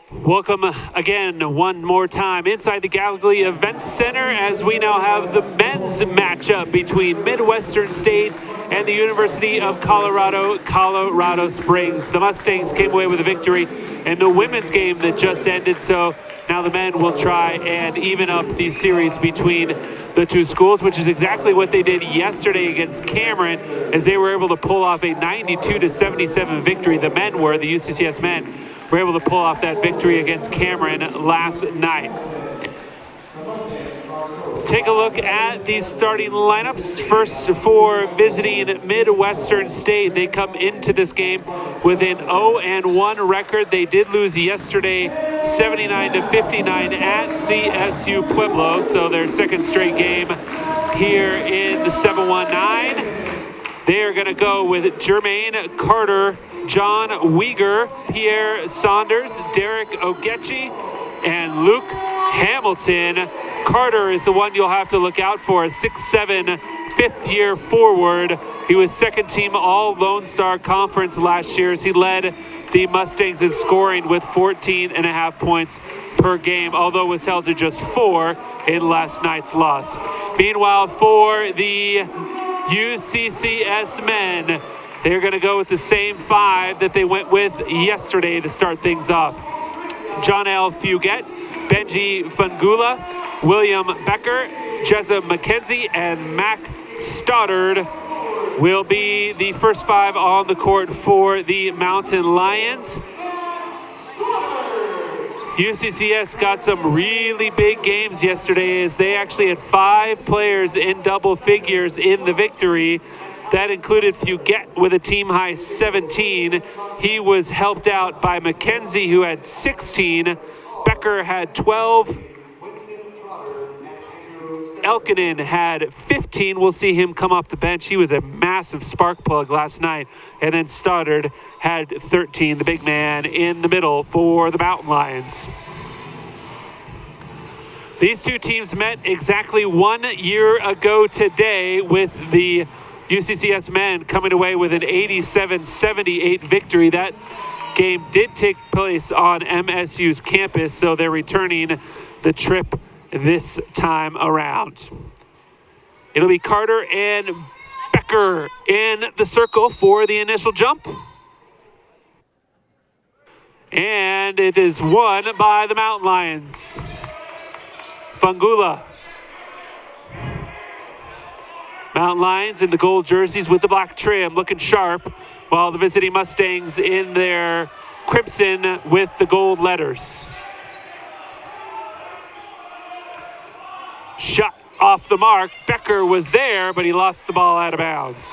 Welcome again one more time inside the Gallogly Event Center as we now have the men's matchup between Midwestern State and the University of Colorado, Colorado Springs. The Mustangs came away with a victory in the women's game that just ended, so now the men will try and even up the series between the two schools, which is exactly what they did yesterday against Cameron, as they were able to pull off a 92-77 victory. The men were, the UCCS men, were able to pull off that victory against Cameron last night. Take a look at these starting lineups. First, for visiting Midwestern State, they come into this game with an 0-1 record. They did lose yesterday 79-59 at CSU Pueblo, so their second straight game here in the 7-1-9. They are going to go with Jermaine Carter, John Uyghur, Pierre Saunders, Derek Ogechi, and Luke Hamilton. Carter is the one you'll have to look out for, a 6'7", fifth-year forward. He was second-team All-Lone Star Conference last year as he led the Mustangs in scoring with 14.5 points per game, although was held to just 4 in last night's loss. Meanwhile, for the UCCS men, they're going to go with the same 5 that they went with yesterday to start things off. John L. Fugett, Benji Fungula, William Becker, Jezza McKenzie, and Mac Stoddard will be the first 5 on the court for the Mountain Lions. UCCS got some really big games yesterday as they actually had 5 players in double figures in the victory. That included Fugett with a team-high 17. He was helped out by McKenzie, who had 16. Becker had 12. Elkinen had 15. We'll see him come off the bench. He was a massive spark plug last night. And then Stoddard had 13, the big man in the middle for the Mountain Lions. These two teams met exactly 1 year ago today, with the UCCS men coming away with an 87-78 victory. That game did take place on MSU's campus, so they're returning the trip this time around. It'll be Carter and Becker in the circle for the initial jump. And it is won by the Mountain Lions. Fungula. Mountain Lions in the gold jerseys with the black trim, looking sharp, while the visiting Mustangs in their crimson with the gold letters. Shot off the mark. Becker was there, but he lost the ball out of bounds.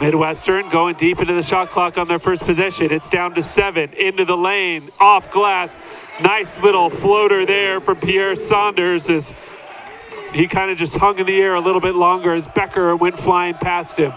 Midwestern going deep into the shot clock on their first possession. It's down to 7, into the lane, off glass. Nice little floater there from Pierre Saunders as he kind of just hung in the air a little bit longer as Becker went flying past him.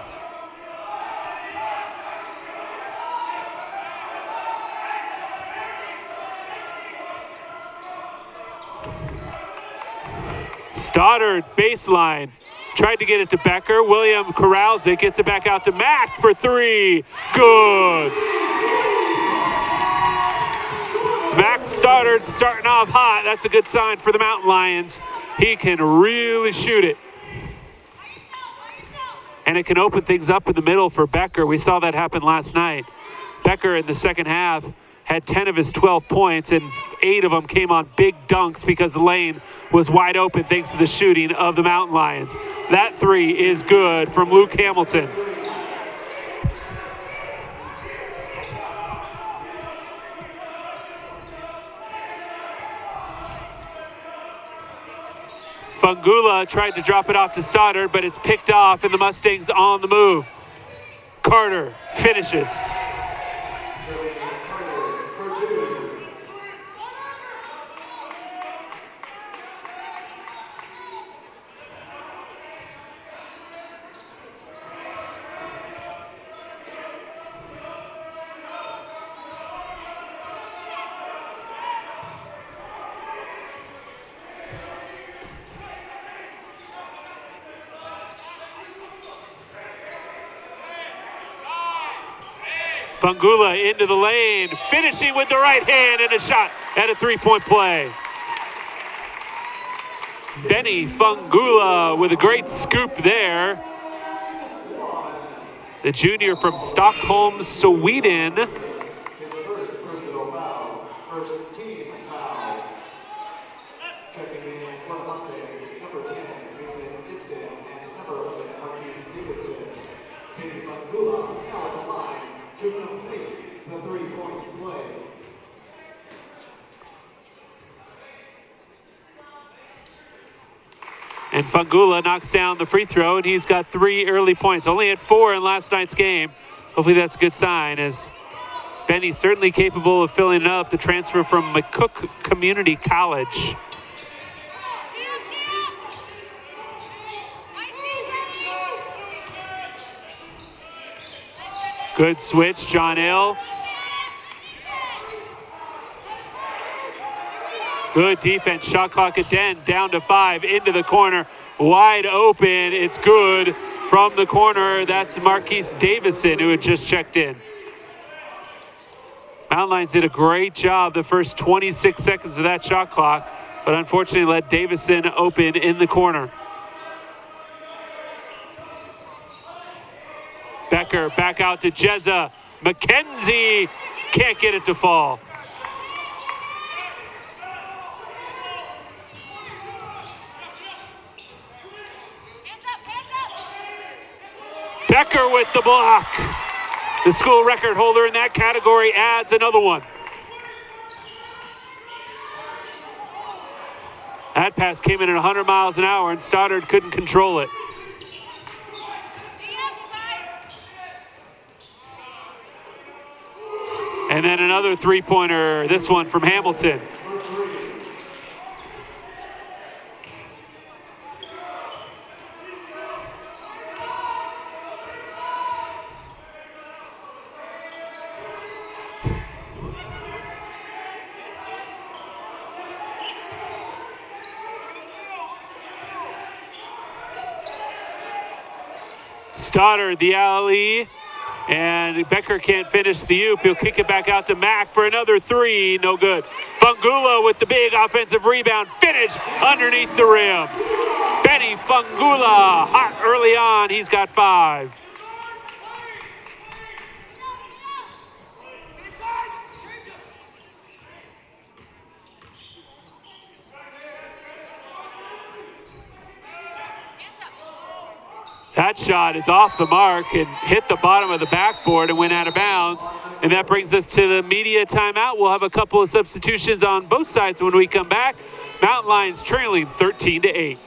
Stoddard, baseline. Tried to get it to Becker. William corrals it, gets it back out to Mac for 3. Good. Mac Stoddard starting off hot. That's a good sign for the Mountain Lions. He can really shoot it. And it can open things up in the middle for Becker. We saw that happen last night. Becker in the second half had 10 of his 12 points, and 8 of them came on big dunks because the lane was wide open thanks to the shooting of the Mountain Lions. That 3 is good from Luke Hamilton. Fungula tried to drop it off to Stoddard, but it's picked off, and the Mustangs on the move. Carter finishes. Fungula into the lane, finishing with the right hand and a shot at a three-point play. Benny Fungula with a great scoop there. The junior from Stockholm, Sweden. His first personal foul, first team foul. Checking in for the Mustangs, number 10, Mason Gibson, and number 11, Marquise Davidson. Benny Fungula now at the line to complete the three-point play. And Fungula knocks down the free throw, and he's got 3 early points. Only had 4 in last night's game. Hopefully that's a good sign, as Benny's certainly capable of filling it up. The transfer from McCook Community College. Good switch, John Hill. Good defense, shot clock at 10, down to 5, into the corner, wide open, it's good from the corner. That's Marquise Davison, who had just checked in. Mountain Lions did a great job the first 26 seconds of that shot clock, but unfortunately let Davison open in the corner. Becker back out to Jezza. McKenzie can't get it to fall. Becker with the block. The school record holder in that category adds another one. That pass came in at 100 miles an hour and Stoddard couldn't control it. And then another three-pointer, this one from Hamilton. Stoddard, the alley, and Becker can't finish the oop. He'll kick it back out to Mack for another 3, no good. Fungula with the big offensive rebound, finish underneath the rim. Benny Fungula, hot early on, he's got 5. That shot is off the mark and hit the bottom of the backboard and went out of bounds. And that brings us to the media timeout. We'll have a couple of substitutions on both sides when we come back. Mountain Lions trailing 13-8.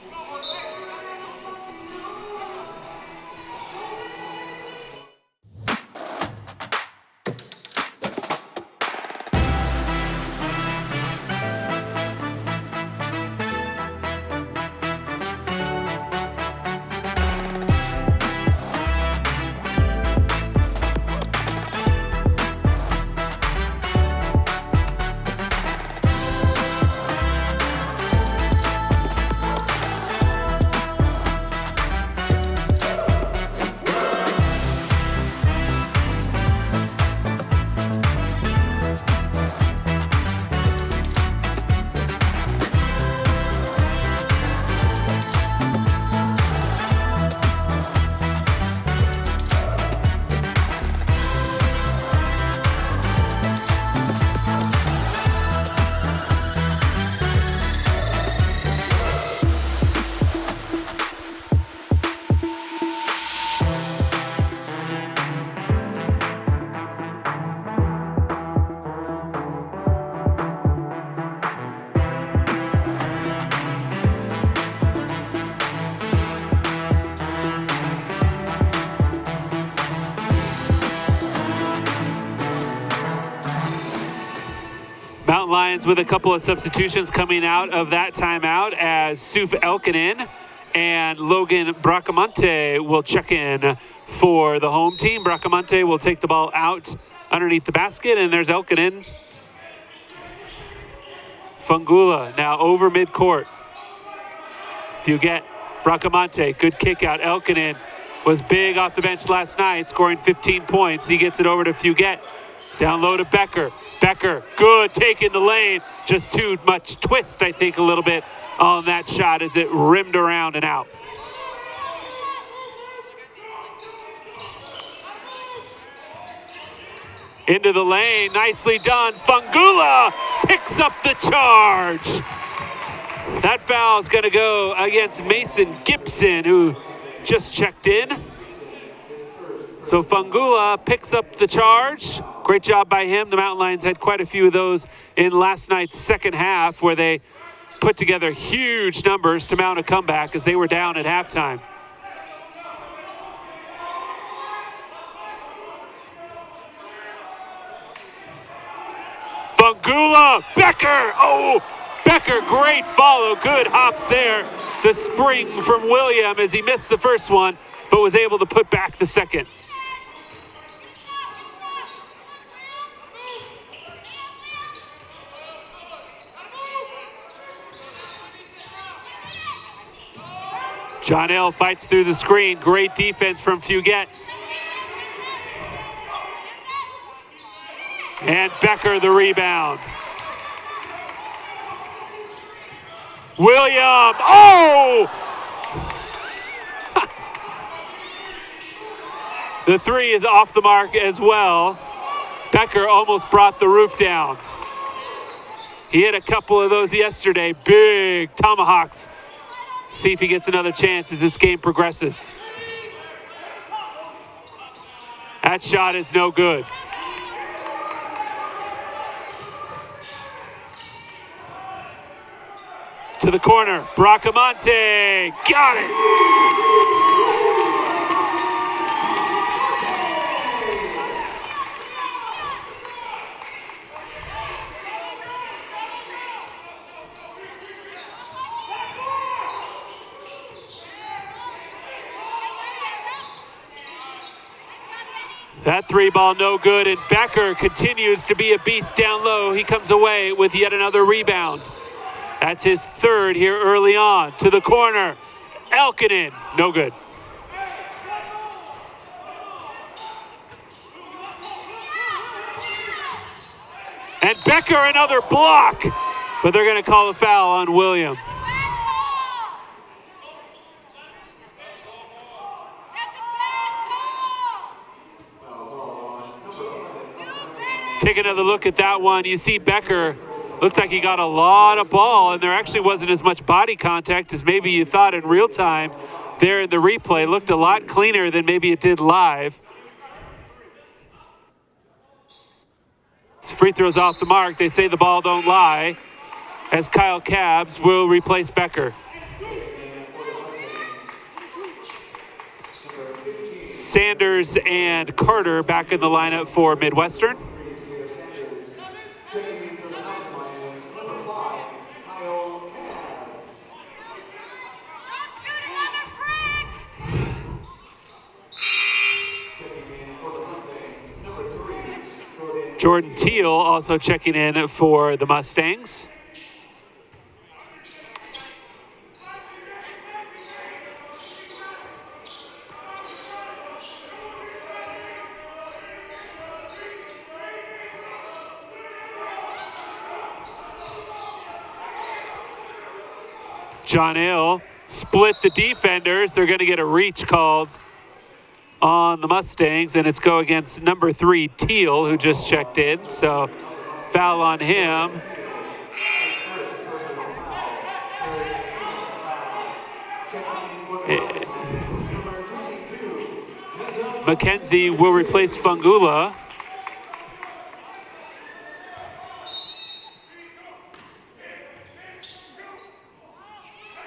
Lions with a couple of substitutions coming out of that timeout as Suf Elkinen and Logan Bracamonte will check in for the home team. Bracamonte will take the ball out underneath the basket, and there's Elkinen. Fungula now over midcourt. Fugett, Bracamonte, good kick out. Elkinen was big off the bench last night, scoring 15 points. He gets it over to Fugett. Down low to Becker. Becker, good, taking the lane. Just too much twist, I think, a little bit on that shot as it rimmed around and out. Into the lane, nicely done. Fungula picks up the charge. That foul is going to go against Mason Gibson, who just checked in. So Fungula picks up the charge. Great job by him. The Mountain Lions had quite a few of those in last night's second half where they put together huge numbers to mount a comeback as they were down at halftime. Fungula, Becker, oh, Becker, great follow, good hops there. The spring from William as he missed the first one, but was able to put back the second. John L. fights through the screen. Great defense from Fugett. And Becker the rebound. William, oh! The three is off the mark as well. Becker almost brought the roof down. He hit a couple of those yesterday, big tomahawks. See if he gets another chance as this game progresses. That shot is no good. To the corner, Bracamonte, got it! That three ball no good, and Becker continues to be a beast down low. He comes away with yet another rebound. That's his third here early on. To the corner, Elkinen, no good. And Becker another block, but they're going to call a foul on William. Take another look at that one. You see Becker, looks like he got a lot of ball, and there actually wasn't as much body contact as maybe you thought in real time. There in the replay, looked a lot cleaner than maybe it did live. His free throws off the mark. They say the ball don't lie, as Kyle Cabs will replace Becker. Sanders and Carter back in the lineup for Midwestern. Jordan Teal also checking in for the Mustangs. John Hill split the defenders. They're going to get a reach called on the Mustangs, and it's go against number 3, Teal, who just checked in. So foul on him. McKenzie will replace Fungula.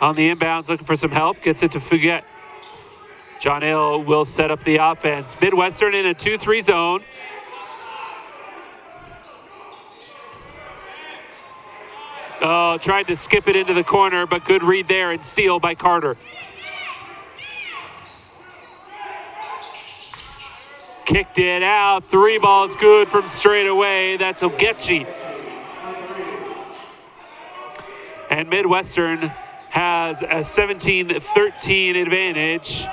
On the inbounds, looking for some help, gets it to Fugett. John Hill will set up the offense. Midwestern in a 2-3 zone. Oh, tried to skip it into the corner, but good read there and steal by Carter. Kicked it out. 3 balls good from straight away. That's Ogechi. And Midwestern has a 17-13 advantage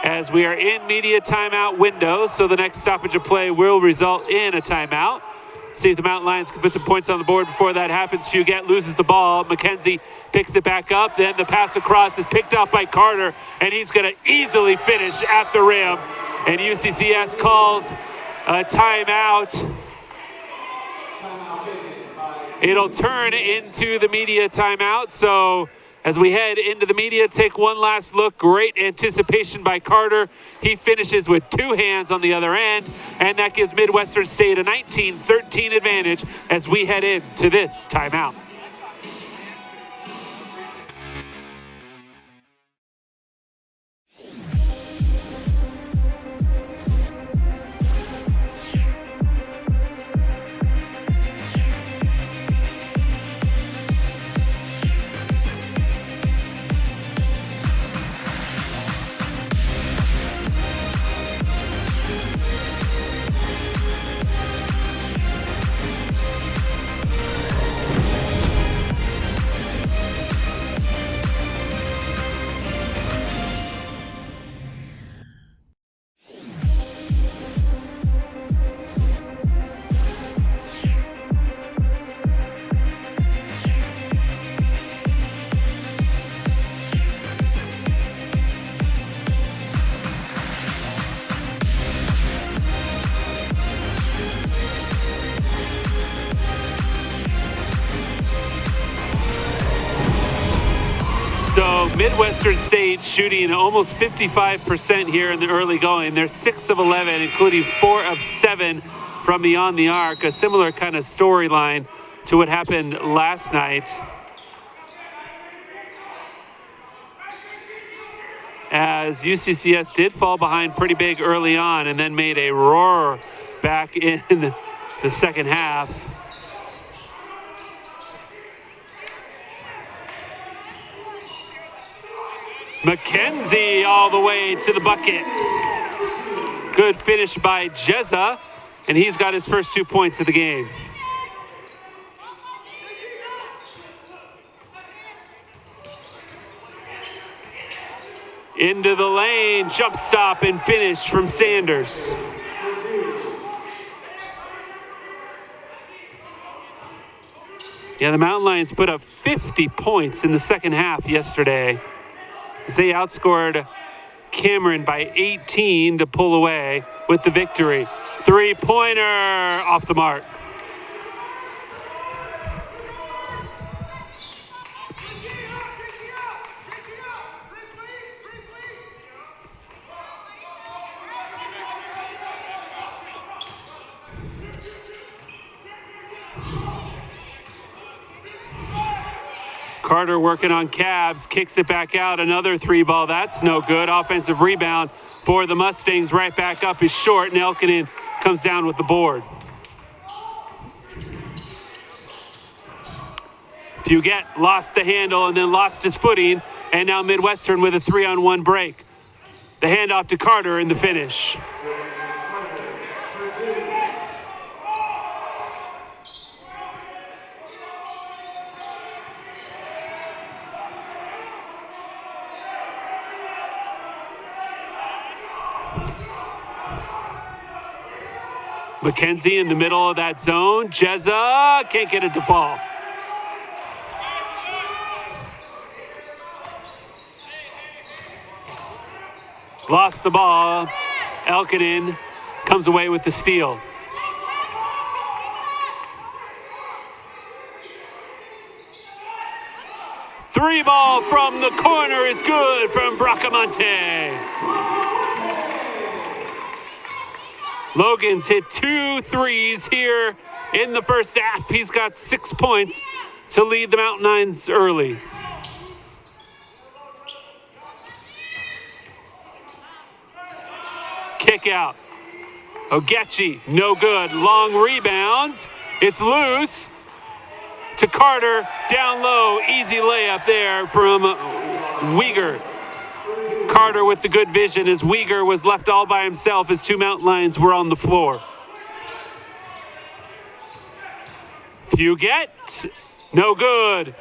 as we are in media timeout window. So the next stoppage of play will result in a timeout. See if the Mountain Lions can put some points on the board before that happens. Fugett loses the ball. McKenzie picks it back up. Then the pass across is picked up by Carter, and he's going to easily finish at the rim. And UCCS calls a timeout. It'll turn into the media timeout. So as we head into the media, take one last look. Great anticipation by Carter. He finishes with 2 hands on the other end, and that gives Midwestern State a 19-13 advantage as we head into this timeout. So Midwestern State shooting almost 55% here in the early going. They're 6 of 11, including 4 of 7 from beyond the arc. A similar kind of storyline to what happened last night, as UCCS did fall behind pretty big early on and then made a roar back in the second half. McKenzie all the way to the bucket. Good finish by Jezza, and he's got his first 2 points of the game. Into the lane, jump stop and finish from Sanders. Yeah, the Mountain Lions put up 50 points in the second half yesterday, as they outscored Cameron by 18 to pull away with the victory. 3-pointer off the mark. Carter working on Cabs, kicks it back out, another 3-ball, that's no good. Offensive rebound for the Mustangs, right back up is short, and Elkinen comes down with the board. Fugett lost the handle and then lost his footing, and now Midwestern with a 3-on-1 break. The handoff to Carter in the finish. McKenzie in the middle of that zone. Jezza can't get it to fall. Lost the ball. Elkinen comes away with the steal. Three ball from the corner is good from Bracamonte. Logan's hit 2 threes here in the first half. He's got 6 points to lead the Mountain Lions early. Kick out. Ogechi, no good. Long rebound. It's loose. to Carter, down low, easy layup there from Uyghur. Carter with the good vision as Uyghur was left all by himself as two Mountain Lions were on the floor. Few get, no good.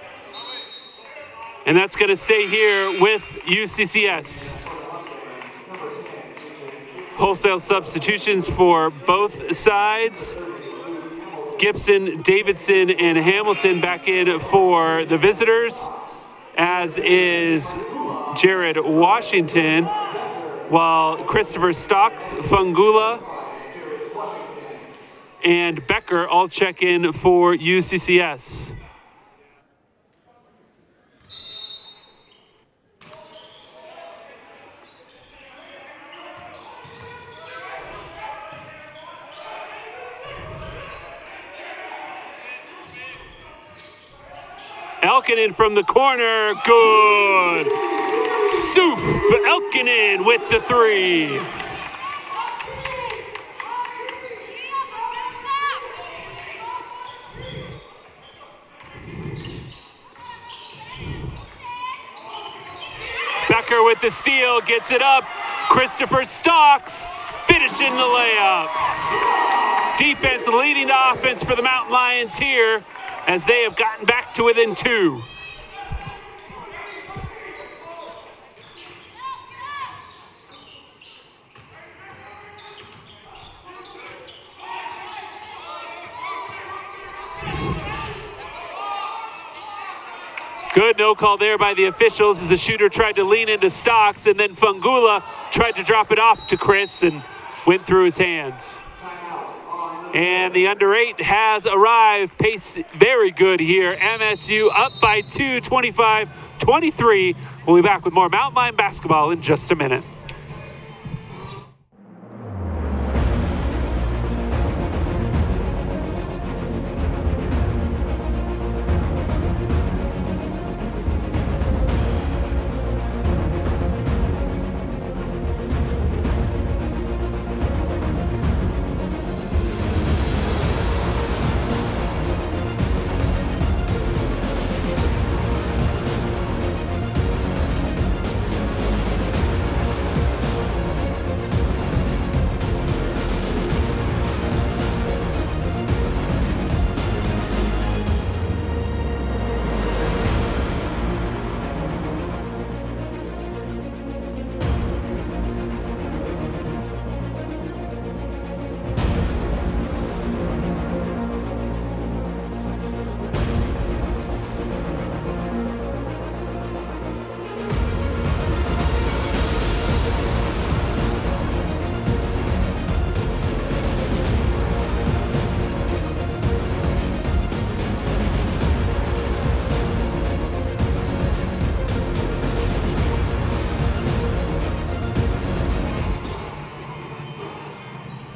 And that's going to stay here with UCCS. Wholesale substitutions for both sides. Gibson, Davidson, and Hamilton back in for the visitors, as is Jared Washington, while Christopher Stocks, Fungula, and Becker all check in for UCCS. Elkinen from the corner, good. Soof, Elkinen with the three. Becker with the steal, gets it up. Christopher Stocks finishing the layup. Defense leading the offense for the Mountain Lions here, as they have gotten back to within two. Good no call there by the officials as the shooter tried to lean into Stocks, and then Fungula tried to drop it off to Chris and went through his hands. And the under 8 has arrived. Pace very good here. MSU up by 2, 25-23. We'll be back with more Mountain Lion basketball in just a minute.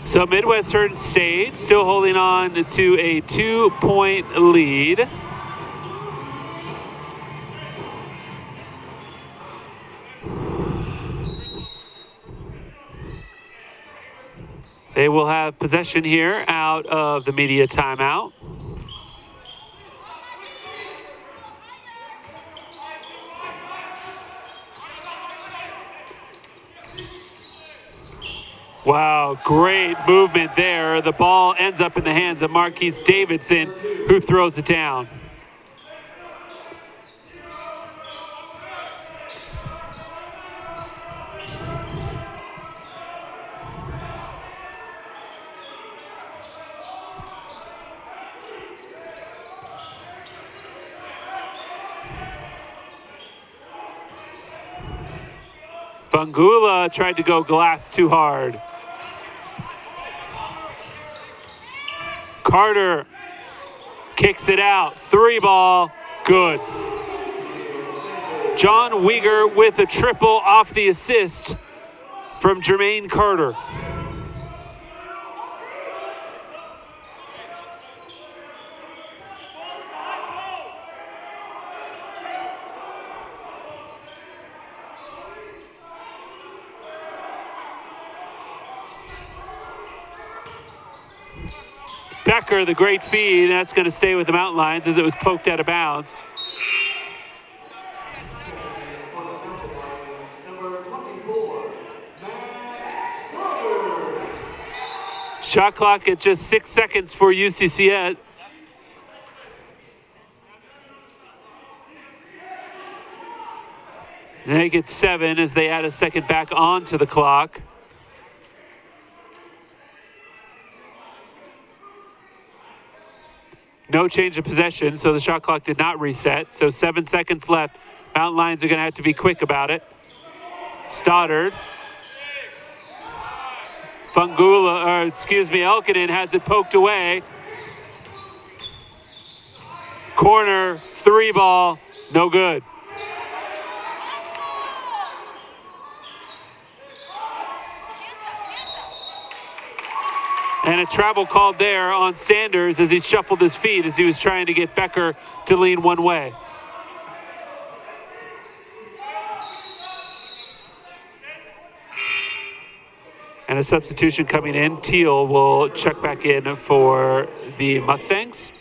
So Midwestern State still holding on to a 2-point lead. They will have possession here out of the media timeout. Wow, great movement there. The ball ends up in the hands of Marquise Davidson, who throws it down. Fungula tried to go glass too hard. Carter kicks it out. 3 ball, good. John Uyghur with a triple off the assist from Jermaine Carter. Becker, the great feed, and that's going to stay with the Mountain Lions as it was poked out of bounds. For the Mountain Lions, number 24, Matt Stoddard. Shot clock at just 6 seconds for UCCS. They get 7 as they add a second back onto the clock. No change of possession, so the shot clock did not reset. So 7 seconds left. Mountain Lions are going to have to be quick about it. Stoddard. Elkinen has it poked away. Corner, 3 ball, no good. And a travel called there on Sanders as he shuffled his feet as he was trying to get Becker to lean one way. And a substitution coming in. Teal will check back in for the Mustangs.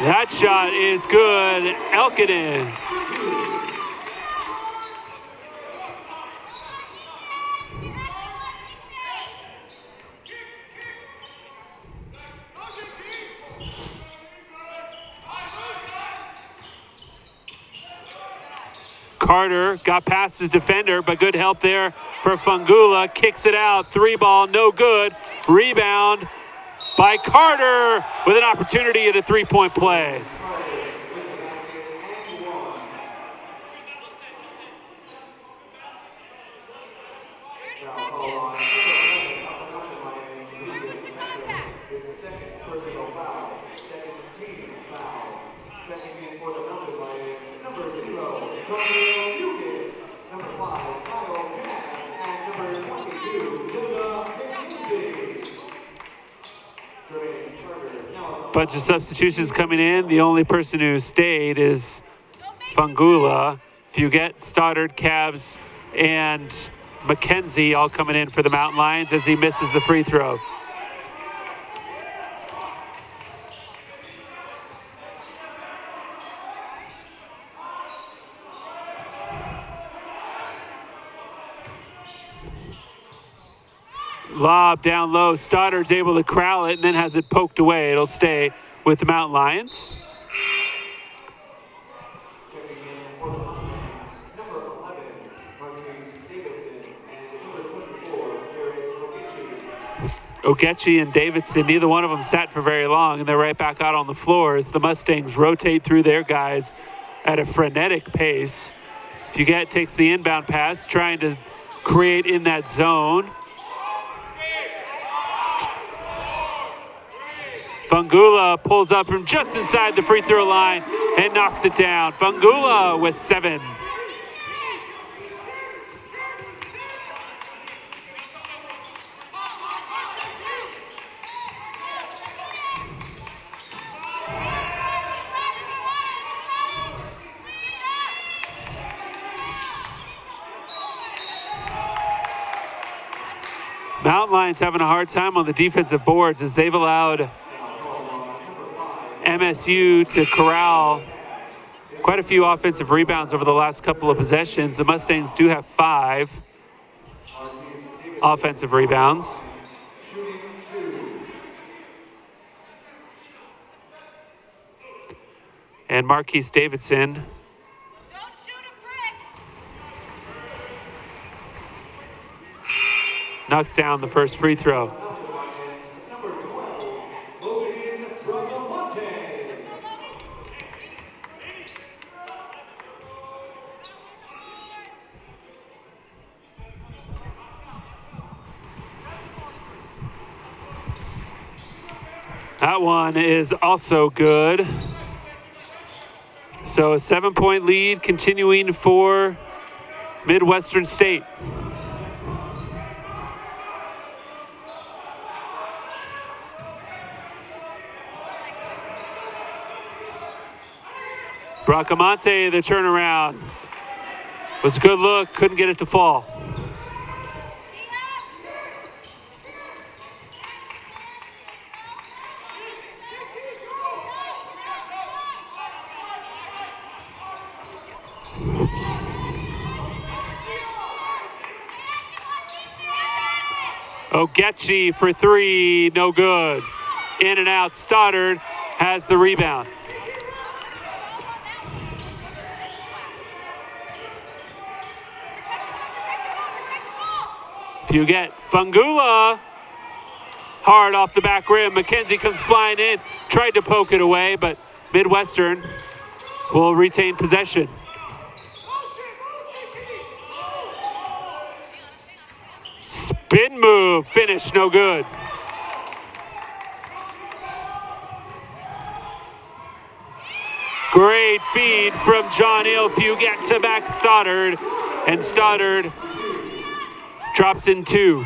That shot is good. Elkinen. Carter got past his defender, but good help there for Fangula. Kicks it out. 3 ball, no good. Rebound by Carter with an opportunity at a 3-point play. Bunch of substitutions coming in. The only person who stayed is Fangula. Fugett, Stoddard, Cavs, and McKenzie all coming in for the Mountain Lions as he misses the free throw. Lob down low. Stoddard's able to corral it and then has it poked away. It'll stay with the Mountain Lions. Checking in for the Mustangs, number 11, Marquise Davidson, and number 24, Eric Ogechi and Davidson, neither one of them sat for very long, and they're right back out on the floor as the Mustangs rotate through their guys at a frenetic pace. Fugett takes the inbound pass, trying to create in that zone. Fangula pulls up from just inside the free throw line and knocks it down. Fangula with 7. Mountain Lions having a hard time on the defensive boards as they've allowed MSU to corral quite a few offensive rebounds over the last couple of possessions. The Mustangs do have 5 offensive rebounds. And Marquise Davidson knocks down the first free throw. That one is also good. So a 7-point lead continuing for Midwestern State. Bracamonte, the turnaround. Was a good look, couldn't get it to fall. Ogechi for three, no good. In and out, Stoddard has the rebound. If you get Fangula, hard off the back rim. McKenzie comes flying in, tried to poke it away, but Midwestern will retain possession. Spin move, finish, no good. Great feed from John Ilfew, get to back Stoddard, and Stoddard drops in two.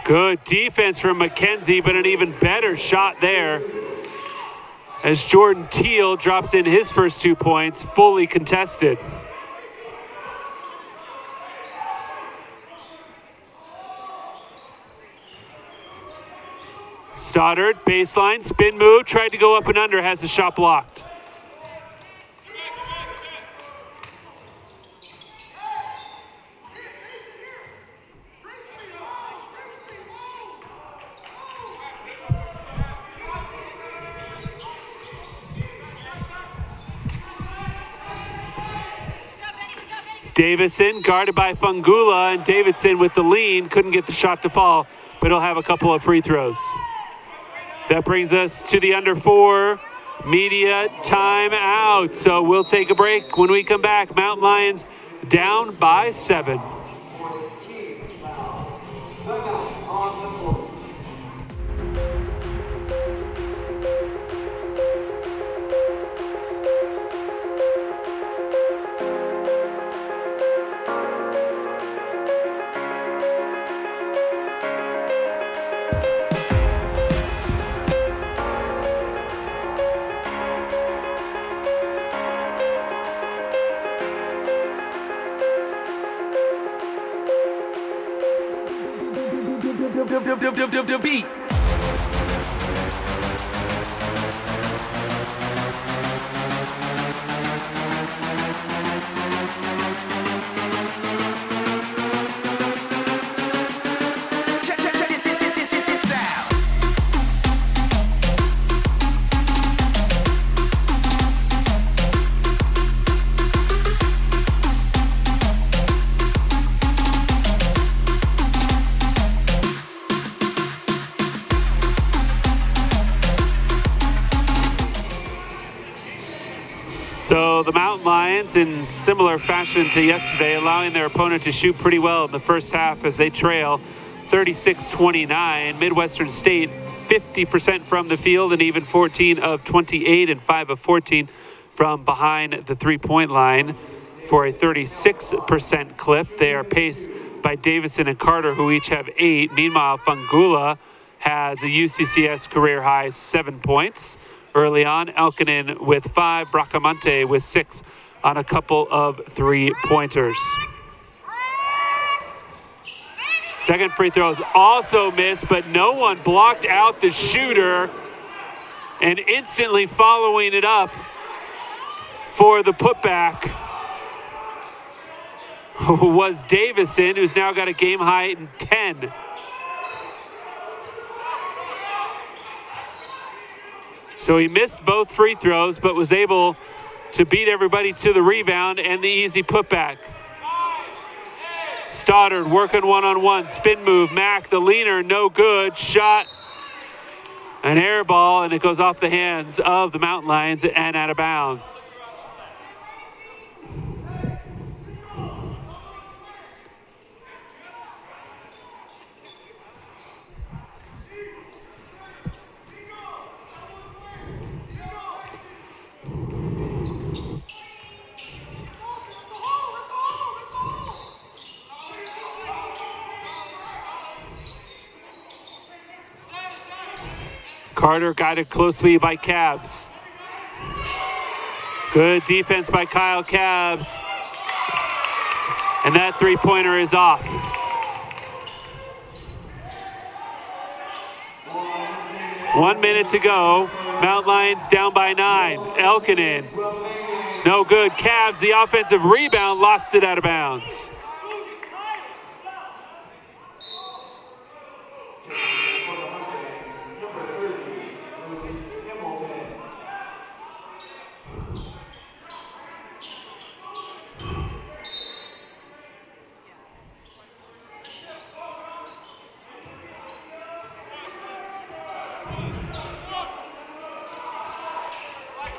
Good defense from McKenzie, but an even better shot there as Jordan Teal drops in his first 2 points, fully contested. Stoddard, baseline, spin move, tried to go up and under, has the shot blocked. Davison guarded by Fangula, and Davidson with the lean couldn't get the shot to fall, but he'll have a couple of free throws. That brings us to the under 4 media timeout. So we'll take a break. When we come back, Mountain Lions down by 7. Beat. So the Mountain Lions, in similar fashion to yesterday, allowing their opponent to shoot pretty well in the first half as they trail 36-29. Midwestern State 50% from the field and even 14 of 28 and 5 of 14 from behind the three-point line for a 36% clip. They are paced by Davison and Carter, who each have 8. Meanwhile, Fangula has a UCCS career high 7 points. Early on, Elkinen with 5, Bracamonte with 6 on a couple of three-pointers. Second free throw is also missed, but no one blocked out the shooter, and instantly following it up for the putback was Davison, who's now got a game high in 10. So he missed both free throws, but was able to beat everybody to the rebound and the easy putback. Stoddard working one-on-one, spin move. Mack, the leaner, no good. Shot, an air ball, and it goes off the hands of the Mountain Lions and out of bounds. Carter guided closely by Cabs. Good defense by Kyle Cabs. And that three-pointer is off. One minute to go. Mountain Lions down by 9. Elkinen. No good. Cabs, the offensive rebound, lost it out of bounds.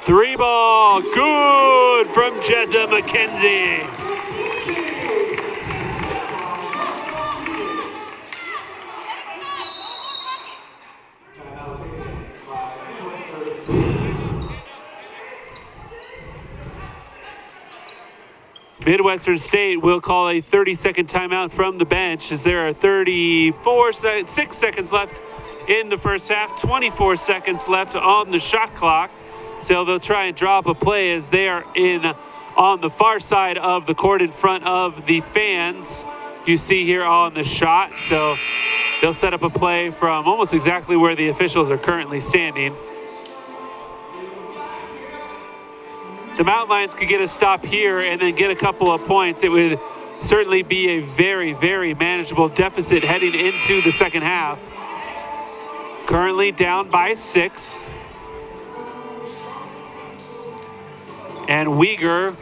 Three ball, good from Jezza McKenzie. Midwestern State will call a 30-second timeout from the bench as there are 6 seconds left in the first half, 24 seconds left on the shot clock. So they'll try and draw up a play as they are on the far side of the court in front of the fans you see here on the shot. So they'll set up a play from almost exactly where the officials are currently standing. The Mountain Lions could get a stop here and then get a couple of points. It would certainly be a very, very manageable deficit heading into the second half. Currently down by 6. And Uyghur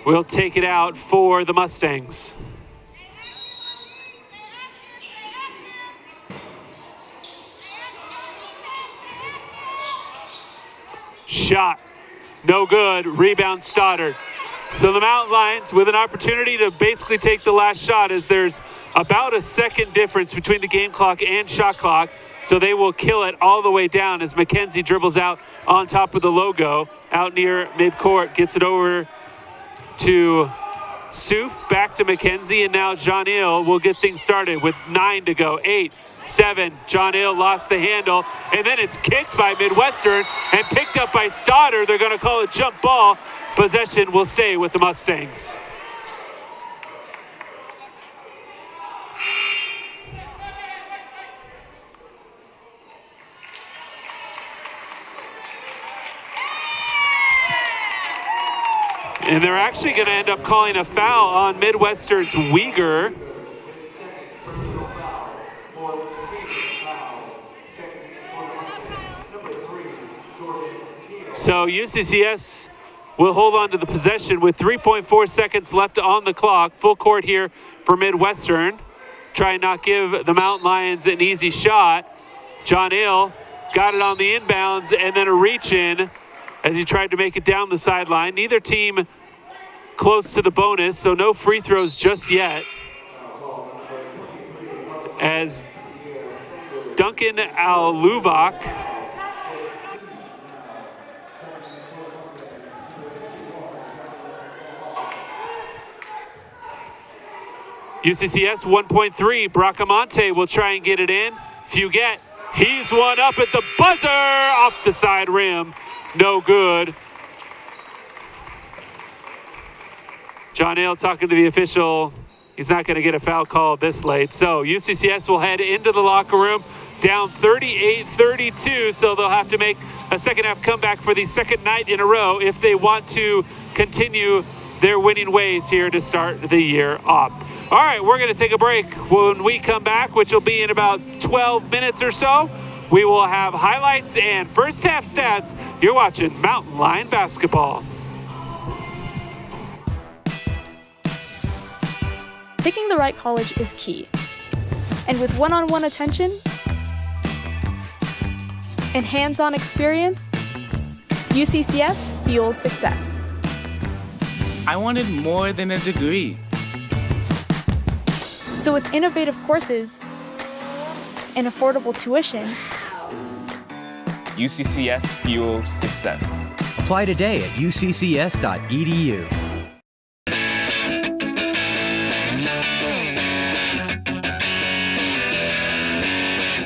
will take it out for the Mustangs. Shot, no good, rebound Stoddard. So the Mountain Lions with an opportunity to basically take the last shot as there's about a second difference between the game clock and shot clock. So they will kill it all the way down as McKenzie dribbles out on top of the logo, out near midcourt, gets it over to Soof, back to McKenzie, and now John Hill will get things started with 9 to go. 8, 7, John Hill lost the handle, and then it's kicked by Midwestern and picked up by Stoddard. They're going to call it jump ball. Possession will stay with the Mustangs. And they're actually going to end up calling a foul on Midwestern's Uyghur. So UCCS will hold on to the possession with 3.4 seconds left on the clock. Full court here for Midwestern. Try and not give the Mountain Lions an easy shot. John Hill got it on the inbounds and then a reach in as he tried to make it down the sideline. Neither team close to the bonus, so no free throws just yet. As Duncan Aluvak UCCS 1.3, Bracamonte will try and get it in. Fugett, he's one up at the buzzer, off the side rim. No good. John Hill talking to the official. He's not going to get a foul call this late. So UCCS will head into the locker room down 38-32. So they'll have to make a second half comeback for the second night in a row if they want to continue their winning ways here to start the year off. All right, we're going to take a break. When we come back, which will be in about 12 minutes or so, we will have highlights and first half stats. You're watching Mountain Lion basketball. Picking the right college is key. And with one-on-one attention and hands-on experience, UCCS fuels success. I wanted more than a degree. So with innovative courses and affordable tuition, UCCS fuels success. Apply today at uccs.edu.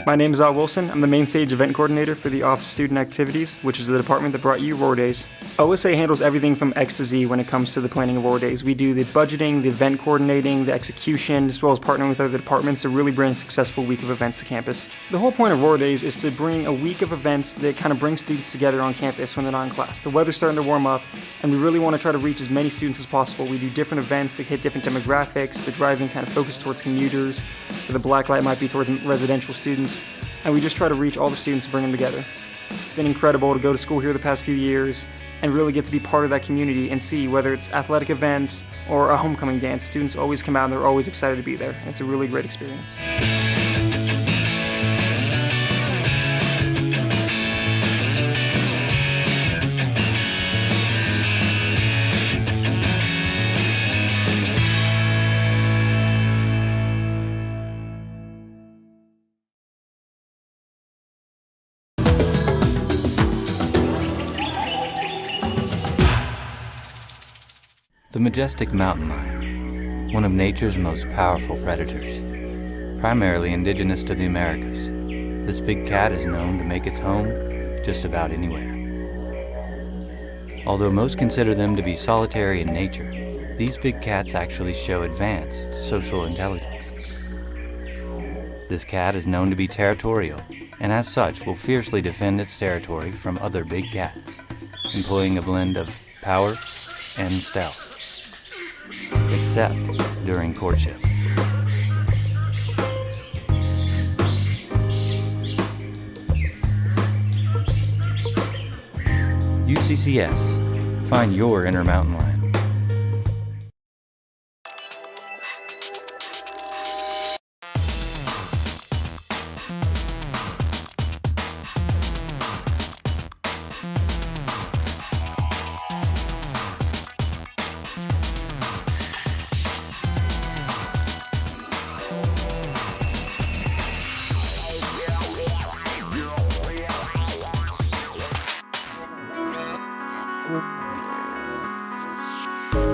My name is Al Wilson. I'm the main stage event coordinator for the Office of Student Activities, which is the department that brought you Aurora Days. OSA handles everything from X to Z when it comes to the planning of Aurora Days. We do the budgeting, the event coordinating, the execution, as well as partnering with other departments to really bring a successful week of events to campus. The whole point of Aurora Days is to bring a week of events that kind of bring students together on campus when they're not in class. The weather's starting to warm up, and we really want to try to reach as many students as possible. We do different events that hit different demographics. The driving kind of focus towards commuters, the black light might be towards residential students. And we just try to reach all the students and bring them together. It's been incredible to go to school here the past few years and really get to be part of that community and see whether it's athletic events or a homecoming dance. Students always come out and they're always excited to be there. And it's a really great experience. The majestic mountain lion, one of nature's most powerful predators. Primarily indigenous to the Americas, this big cat is known to make its home just about anywhere. Although most consider them to be solitary in nature, these big cats actually show advanced social intelligence. This cat is known to be territorial, and as such will fiercely defend its territory from other big cats, employing a blend of power and stealth. Except during courtship. UCCS. Find your inner mountain lion.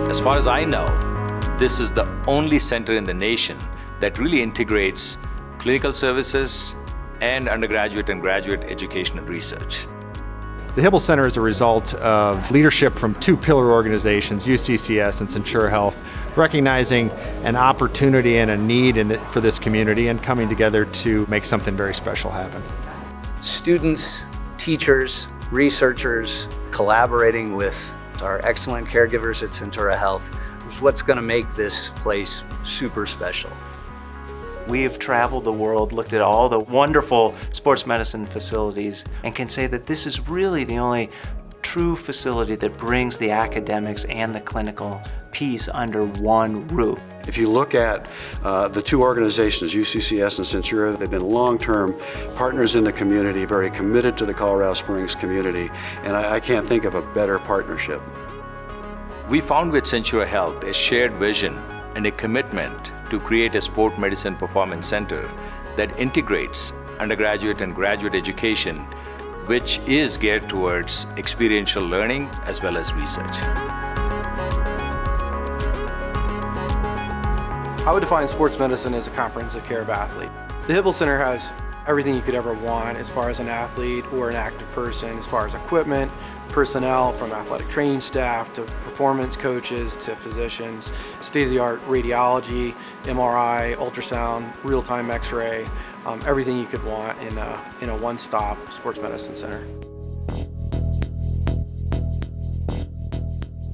As far as I know, this is the only center in the nation that really integrates clinical services and undergraduate and graduate education and research. The Hibble Center is a result of leadership from two pillar organizations, UCCS and Centura Health, recognizing an opportunity and a need for this community and coming together to make something very special happen. Students, teachers, researchers, collaborating with our excellent caregivers at Centura Health is what's going to make this place super special. We've traveled the world, looked at all the wonderful sports medicine facilities, and can say that this is really the only true facility that brings the academics and the clinical piece under one roof. If you look at the two organizations, UCCS and Centura, they've been long-term partners in the community, very committed to the Colorado Springs community, and I can't think of a better partnership. We found with Centura Health a shared vision and a commitment to create a sport medicine performance center that integrates undergraduate and graduate education, which is geared towards experiential learning as well as research. I would define sports medicine as a comprehensive care of athlete. The Hibble Center has everything you could ever want as far as an athlete or an active person, as far as equipment, personnel from athletic training staff to performance coaches to physicians, state-of-the-art radiology, MRI, ultrasound, real-time x-ray, everything you could want in a one-stop sports medicine center.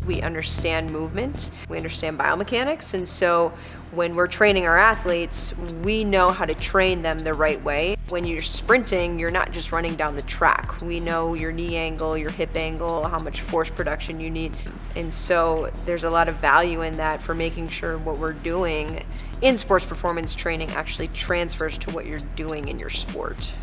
We understand movement, we understand biomechanics, and so when we're training our athletes, we know how to train them the right way. When you're sprinting, you're not just running down the track. We know your knee angle, your hip angle, how much force production you need. And so there's a lot of value in that for making sure what we're doing in sports performance training actually transfers to what you're doing in your sport.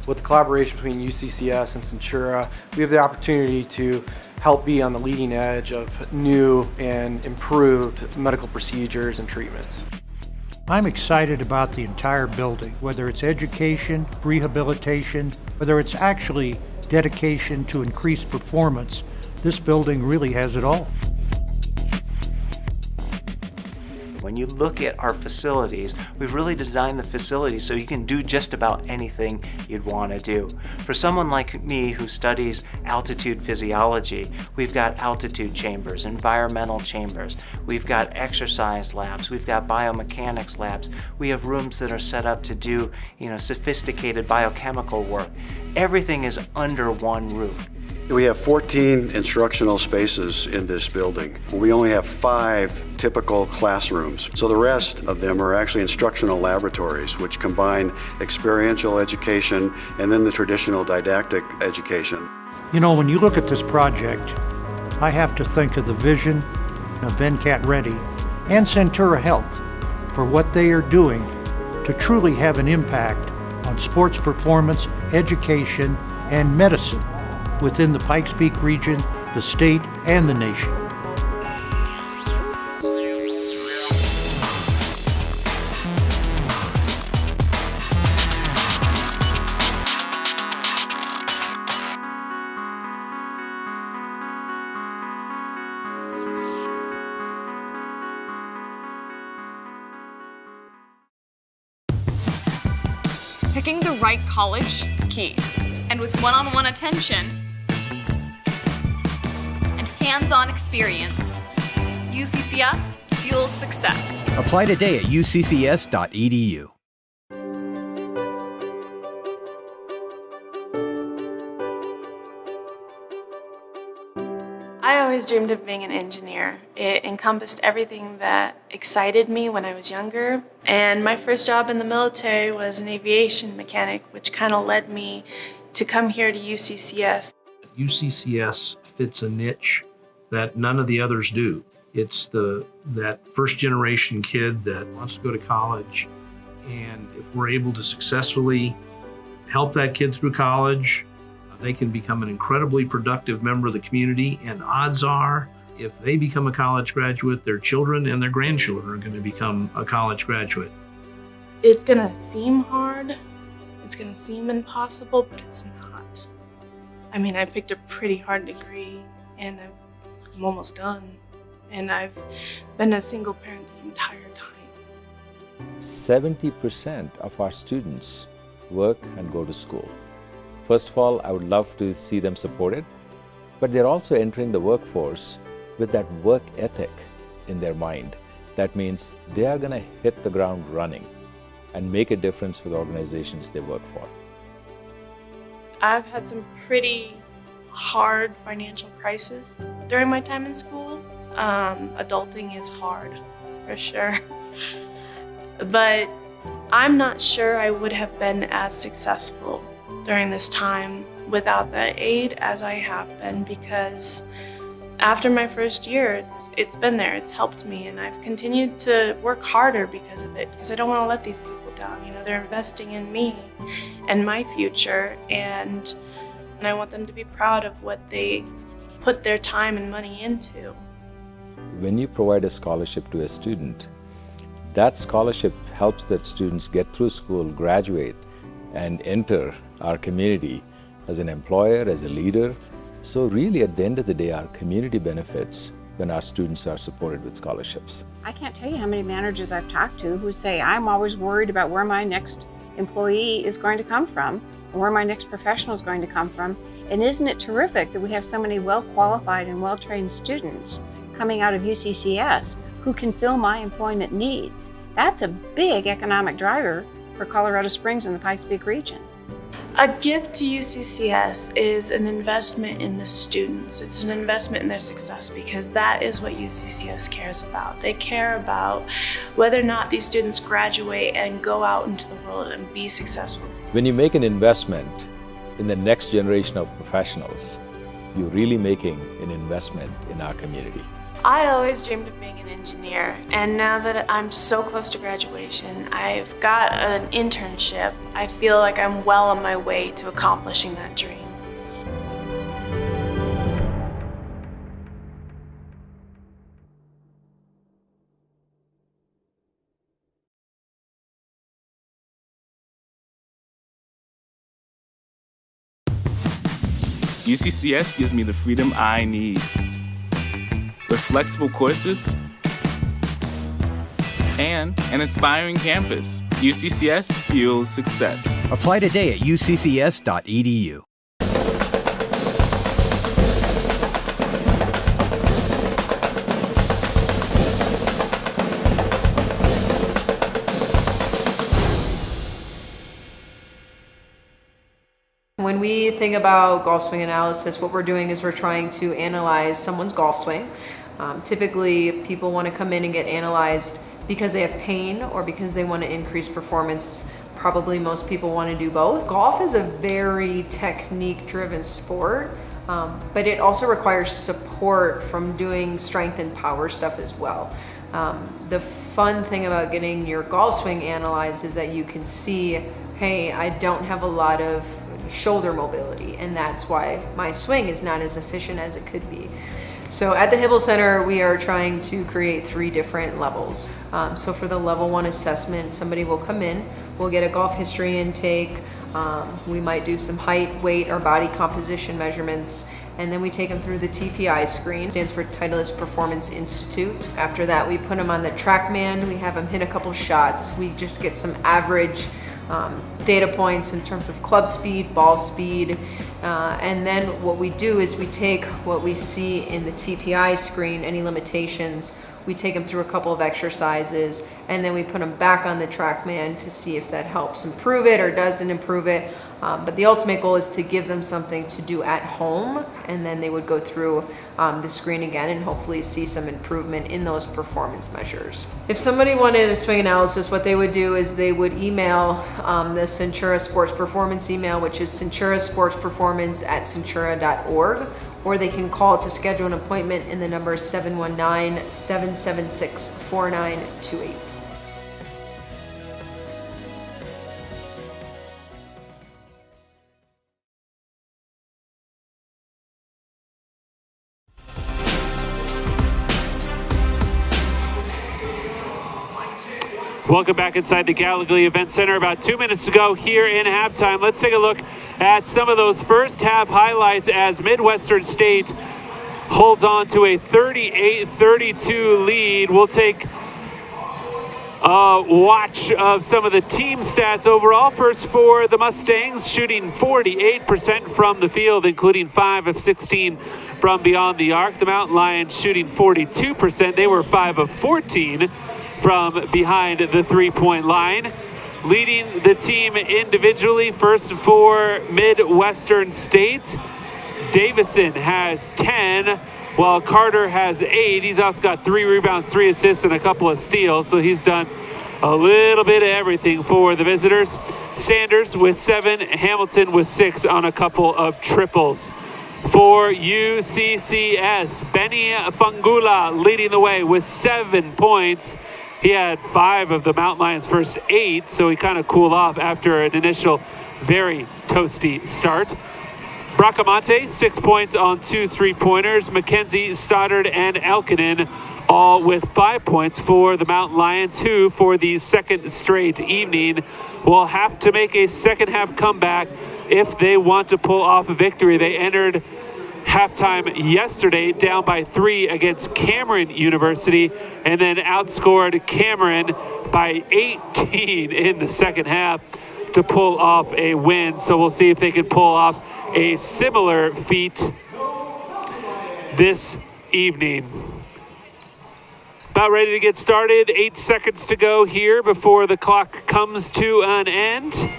With the collaboration between UCCS and Centura, we have the opportunity to help be on the leading edge of new and improved medical procedures and treatments. I'm excited about the entire building, whether it's education, rehabilitation, whether it's actually dedication to increased performance. This building really has it all. When you look at our facilities, we've really designed the facilities so you can do just about anything you'd want to do. For someone like me who studies altitude physiology, we've got altitude chambers, environmental chambers, we've got exercise labs, we've got biomechanics labs, we have rooms that are set up to do, sophisticated biochemical work. Everything is under one roof. We have 14 instructional spaces in this building. We only have 5 typical classrooms, so the rest of them are actually instructional laboratories, which combine experiential education and then the traditional didactic education. When you look at this project, I have to think of the vision of VenCat Ready and Centura Health for what they are doing to truly have an impact on sports performance, education, and medicine within the Pikes Peak region, the state, and the nation. Picking the right college is key. And with one-on-one attention and hands-on experience, UCCS fuels success. Apply today at uccs.edu. I always dreamed of being an engineer. It encompassed everything that excited me when I was younger. And my first job in the military was an aviation mechanic, which kind of led me to come here to UCCS. UCCS fits a niche that none of the others do. It's that first generation kid that wants to go to college. And if we're able to successfully help that kid through college, they can become an incredibly productive member of the community, and odds are, if they become a college graduate, their children and their grandchildren are going to become a college graduate. It's gonna seem hard, it's gonna seem impossible, but it's not. I mean, I picked a pretty hard degree, and I'm almost done, and I've been a single parent the entire time. 70% of our students work and go to school. First of all, I would love to see them supported, but they're also entering the workforce with that work ethic in their mind. That means they are going to hit the ground running and make a difference for the organizations they work for. I've had some pretty hard financial crises during my time in school. Adulting is hard, for sure. But I'm not sure I would have been as successful during this time without that aid as I have been, because after my first year, it's been there, it's helped me, and I've continued to work harder because of it, because I don't want to let these people down. They're investing in me and my future, and I want them to be proud of what they put their time and money into. When you provide a scholarship to a student, that scholarship helps that students get through school, graduate, and enter our community as an employer, as a leader. So really, at the end of the day, our community benefits when our students are supported with scholarships. I can't tell you how many managers I've talked to who say, I'm always worried about where my next employee is going to come from and where my next professional is going to come from. And isn't it terrific that we have so many well-qualified and well-trained students coming out of UCCS who can fill my employment needs? That's a big economic driver for Colorado Springs and the Pikes Peak region. A gift to UCCS is an investment in the students. It's an investment in their success, because that is what UCCS cares about. They care about whether or not these students graduate and go out into the world and be successful. When you make an investment in the next generation of professionals, you're really making an investment in our community. I always dreamed of being an engineer, and now that I'm so close to graduation, I've got an internship. I feel like I'm well on my way to accomplishing that dream. UCCS gives me the freedom I need. With flexible courses, and an inspiring campus. UCCS fuels success. Apply today at uccs.edu. When we think about golf swing analysis, what we're doing is we're trying to analyze someone's golf swing. Typically, people want to come in and get analyzed because they have pain or because they want to increase performance. Probably most people want to do both. Golf is a very technique-driven sport, but it also requires support from doing strength and power stuff as well. The fun thing about getting your golf swing analyzed is that you can see, hey, I don't have a lot of shoulder mobility, and that's why my swing is not as efficient as it could be. So at the Hibble Center, we are trying to create 3 different levels. So for the level 1 assessment, somebody will come in, we'll get a golf history intake, we might do some height, weight, or body composition measurements, and then we take them through the TPI screen, stands for Titleist Performance Institute. After that, we put them on the TrackMan, we have them hit a couple shots, we just get some average data points in terms of club speed, ball speed, and then what we do is we take what we see in the TPI screen, any limitations, we take them through a couple of exercises, and then we put them back on the TrackMan to see if that helps improve it or doesn't improve it. But the ultimate goal is to give them something to do at home, and then they would go through the screen again and hopefully see some improvement in those performance measures. If somebody wanted a swing analysis, what they would do is they would email the Centura Sports Performance email, which is centurasportsperformance@centura.org, or they can call to schedule an appointment, and the number is 719-776-4928. Welcome back inside the Gallogly Event Center. About 2 minutes to go here in halftime. Let's take a look at some of those first half highlights as Midwestern State holds on to a 38-32 lead. We'll take a watch of some of the team stats overall. First for the Mustangs, shooting 48% from the field, including 5 of 16 from beyond the arc. The Mountain Lions shooting 42%. They were 5 of 14 from behind the three-point line. Leading the team individually, first for Midwestern State, Davison has 10, while Carter has 8. He's also got 3 rebounds, 3 assists, and a couple of steals, so he's done a little bit of everything for the visitors. Sanders with 7, Hamilton with 6 on a couple of triples. For UCCS, Benny Fangula leading the way with 7 points. He had 5 of the Mountain Lions' first 8, so he kind of cooled off after an initial very toasty start. Bracamonte, 6 points on 2 3-pointers. McKenzie, Stoddard, and Elkinen all with 5 points for the Mountain Lions, who for the second straight evening will have to make a second half comeback if they want to pull off a victory. They entered halftime yesterday down by 3 against Cameron University and then outscored Cameron by 18 in the second half to pull off a win. So we'll see if they can pull off a similar feat this evening. About ready to get started. 8 seconds to go here before the clock comes to an end.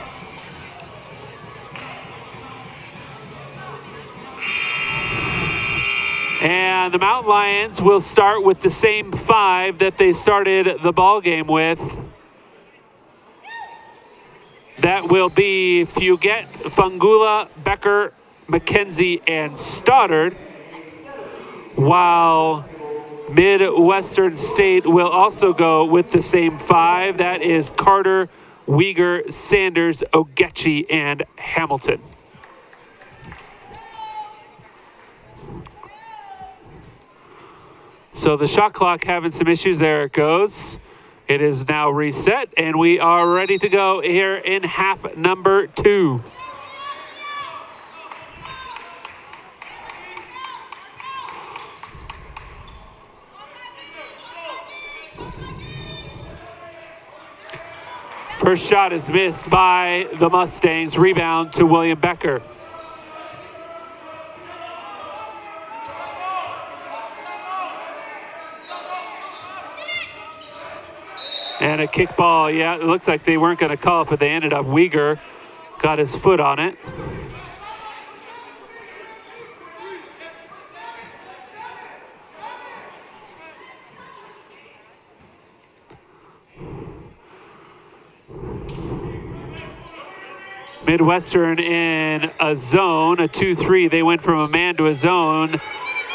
And the Mountain Lions will start with the same 5 that they started the ball game with. That will be Fugett, Fangula, Becker, McKenzie, and Stoddard. While Midwestern State will also go with the same 5. That is Carter, Uyghur, Sanders, Ogechi, and Hamilton. So the shot clock having some issues. There it goes. It is now reset, and we are ready to go here in half number 2. First shot is missed by the Mustangs. Rebound to William Becker. And a kickball. Yeah, it looks like they weren't going to call it, but they ended up. Uyghur got his foot on it. Midwestern in a zone, a 2-3. They went from a man to a zone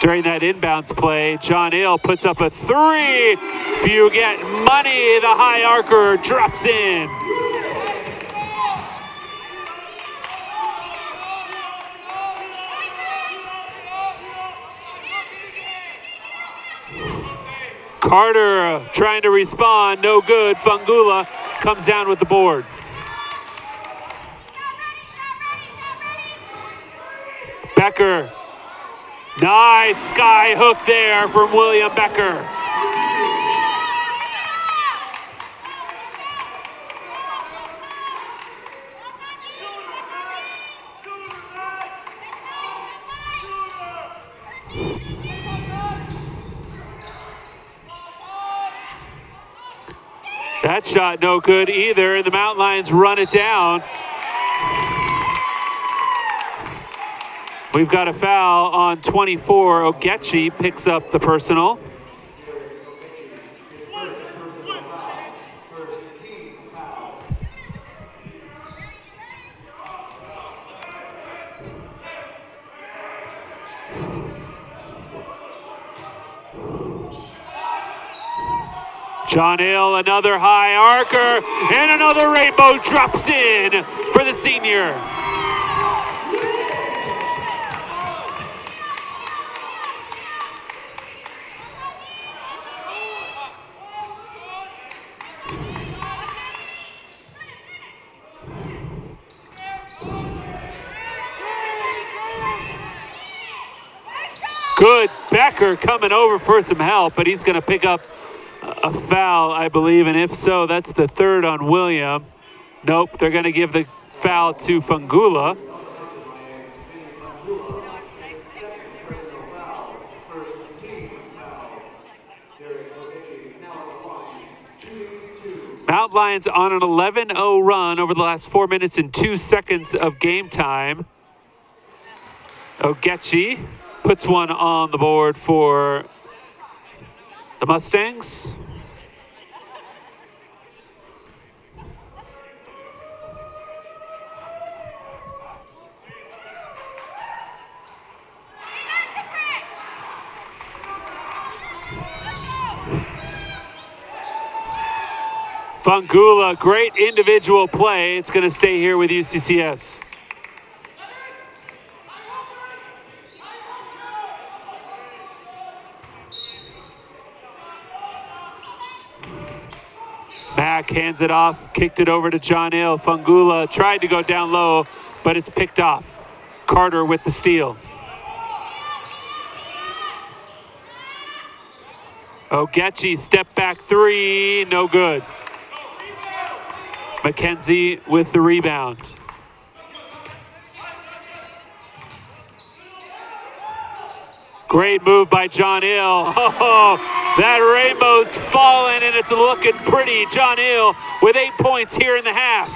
during that inbounds play. John Hill puts up a three. If you get money, the high arcer drops in. Carter trying to respond, no good. Fangula comes down with the board. Becker, nice sky hook there from William Becker. That shot no good either, and the Mountain Lions run it down. We've got a foul on 24. Ogechi picks up the personal. John Hill, another high arcer, and another rainbow drops in for the senior. Good. Becker coming over for some help, but he's going to pick up a foul, I believe, and if so, that's the third on William. Nope, they're going to give the foul to Fangula. Mount Lions on an 11-0 run over the last 4 minutes and 2 seconds of game time. Ogechi puts one on the board for the Mustangs. Fangula, great individual play. It's going to stay here with UCCS. Mack hands it off, kicked it over to John Hill. Fangula tried to go down low, but it's picked off. Carter with the steal. Ogechi step back three, no good. McKenzie with the rebound. Great move by John Hill. Oh, that rainbow's fallen and it's looking pretty. John Hill with 8 points here in the half.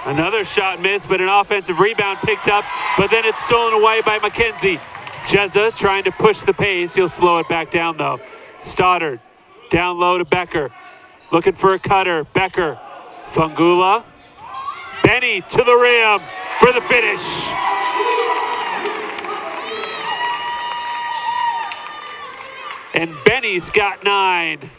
Another shot missed, but an offensive rebound picked up, but then it's stolen away by McKenzie. Jezza trying to push the pace. He'll slow it back down, though. Stoddard down low to Becker. Looking for a cutter. Becker. Fangula. Benny to the rim for the finish. And Benny's got 9.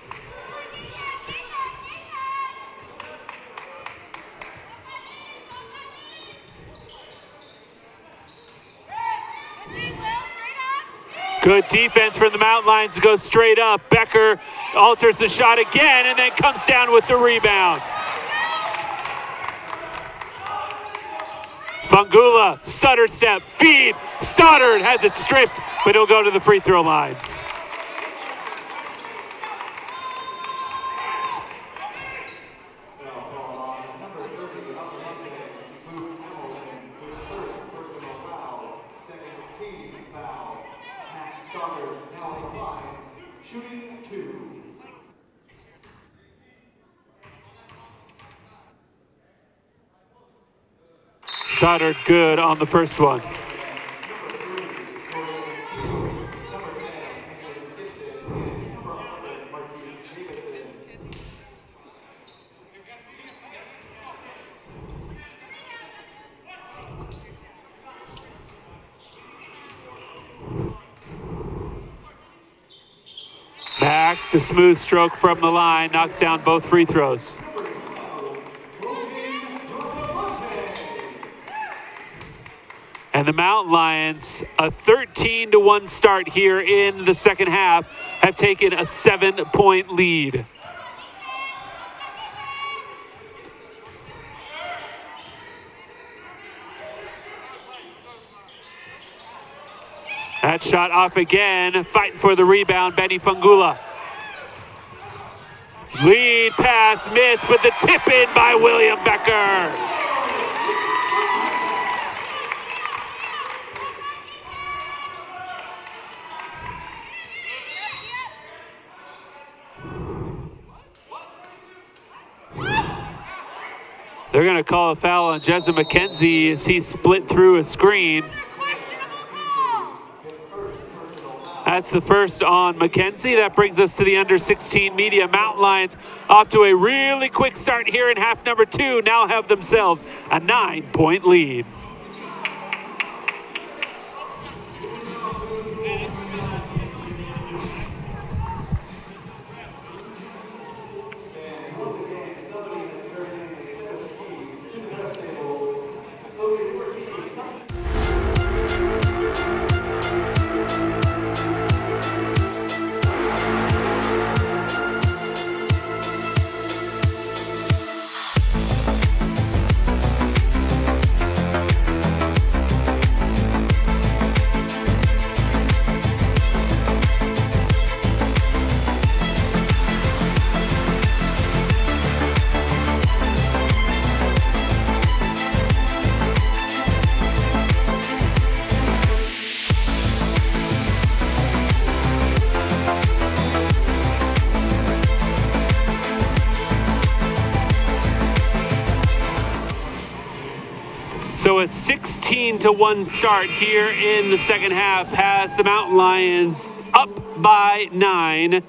Good defense from the Mountain Lions to go straight up. Becker alters the shot again and then comes down with the rebound. Fangula, stutter step, feed. Stoddard has it stripped, but he'll go to the free throw line. Shooting 2. Stoddard good on the first one. Back, the smooth stroke from the line, knocks down both free throws. And the Mountain Lions, a 13-1 start here in the second half, have taken a 7-point lead. That shot off again, fighting for the rebound, Benny Fangula. Lead pass missed with the tip in by William Becker. They're going to call a foul on Jezza McKenzie as he split through a screen. That's the first on McKenzie. That brings us to the under-16 media. Mountain Lions off to a really quick start here in half number 2. Now have themselves a 9-point lead. So a 16-1 start here in the second half has the Mountain Lions up by 9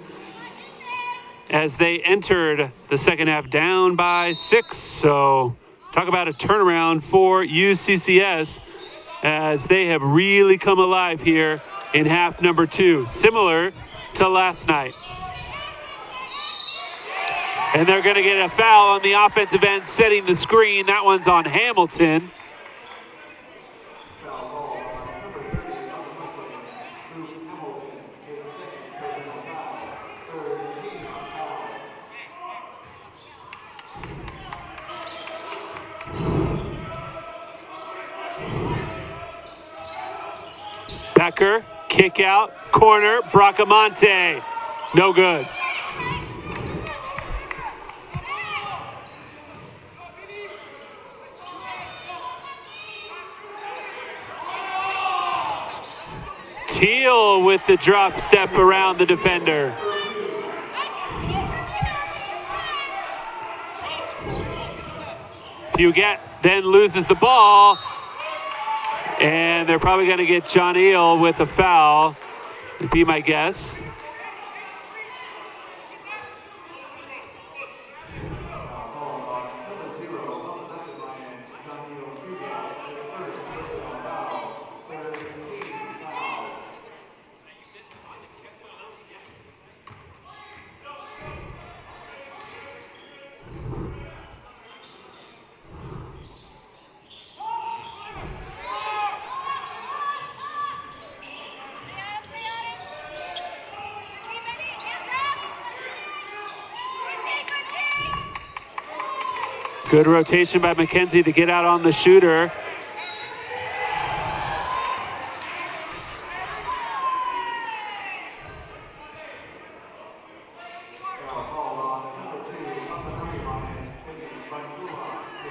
as they entered the second half down by 6. So talk about a turnaround for UCCS as they have really come alive here in half number 2, similar to last night. And they're going to get a foul on the offensive end, setting the screen. That one's on Hamilton. Becker, kick out, corner, Bracamonte. No good. Teal with the drop step around the defender. Fugate then loses the ball. And they're probably going to get John Eel with a foul, would be my guess. Good rotation by McKenzie to get out on the shooter.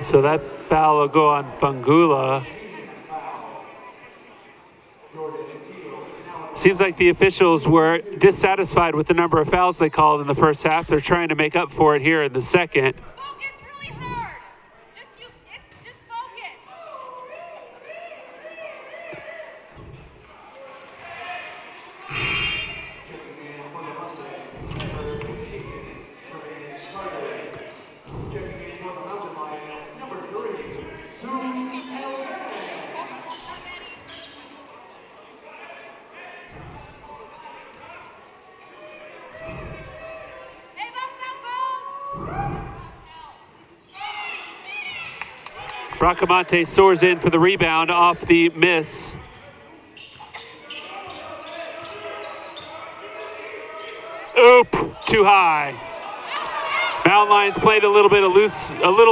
So that foul will go on Fangula. Seems like the officials were dissatisfied with the number of fouls they called in the first half. They're trying to make up for it here in the second. Bracamonte soars in for the rebound off the miss. Oop, too high. Mountain Lions played a little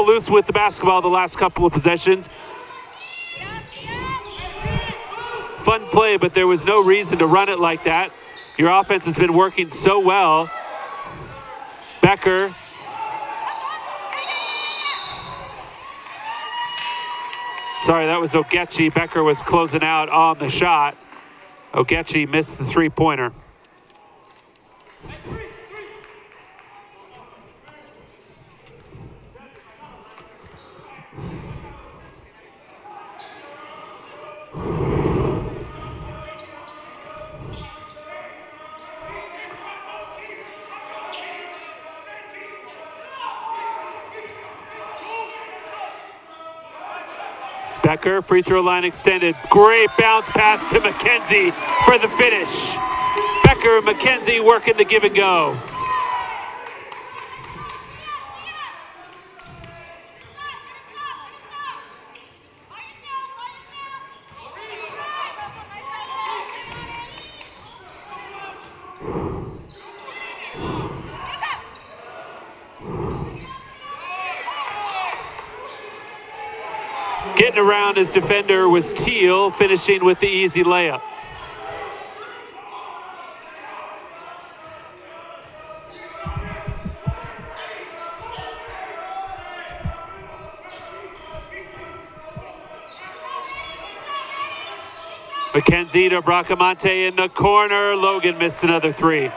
loose with the basketball the last couple of possessions. Fun play, but there was no reason to run it like that. Your offense has been working so well. Becker. Sorry, that was Ogechi. Becker was closing out on the shot. Ogechi missed the three-pointer. Becker, free throw line extended. Great bounce pass to McKenzie for the finish. Becker and McKenzie working the give and go. Getting around his defender was Teal, finishing with the easy layup. McKenzie to Bracamonte in the corner. Logan missed another three.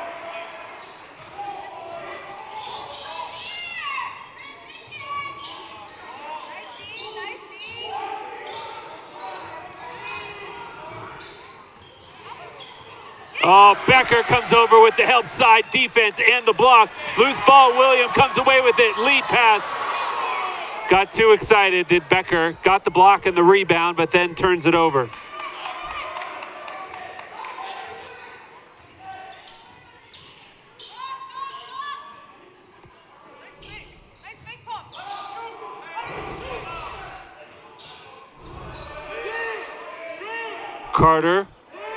Oh, Becker comes over with the help side defense and the block. Loose ball, William comes away with it. Lead pass. Got too excited, did Becker. Got the block and the rebound, but then turns it over. Carter.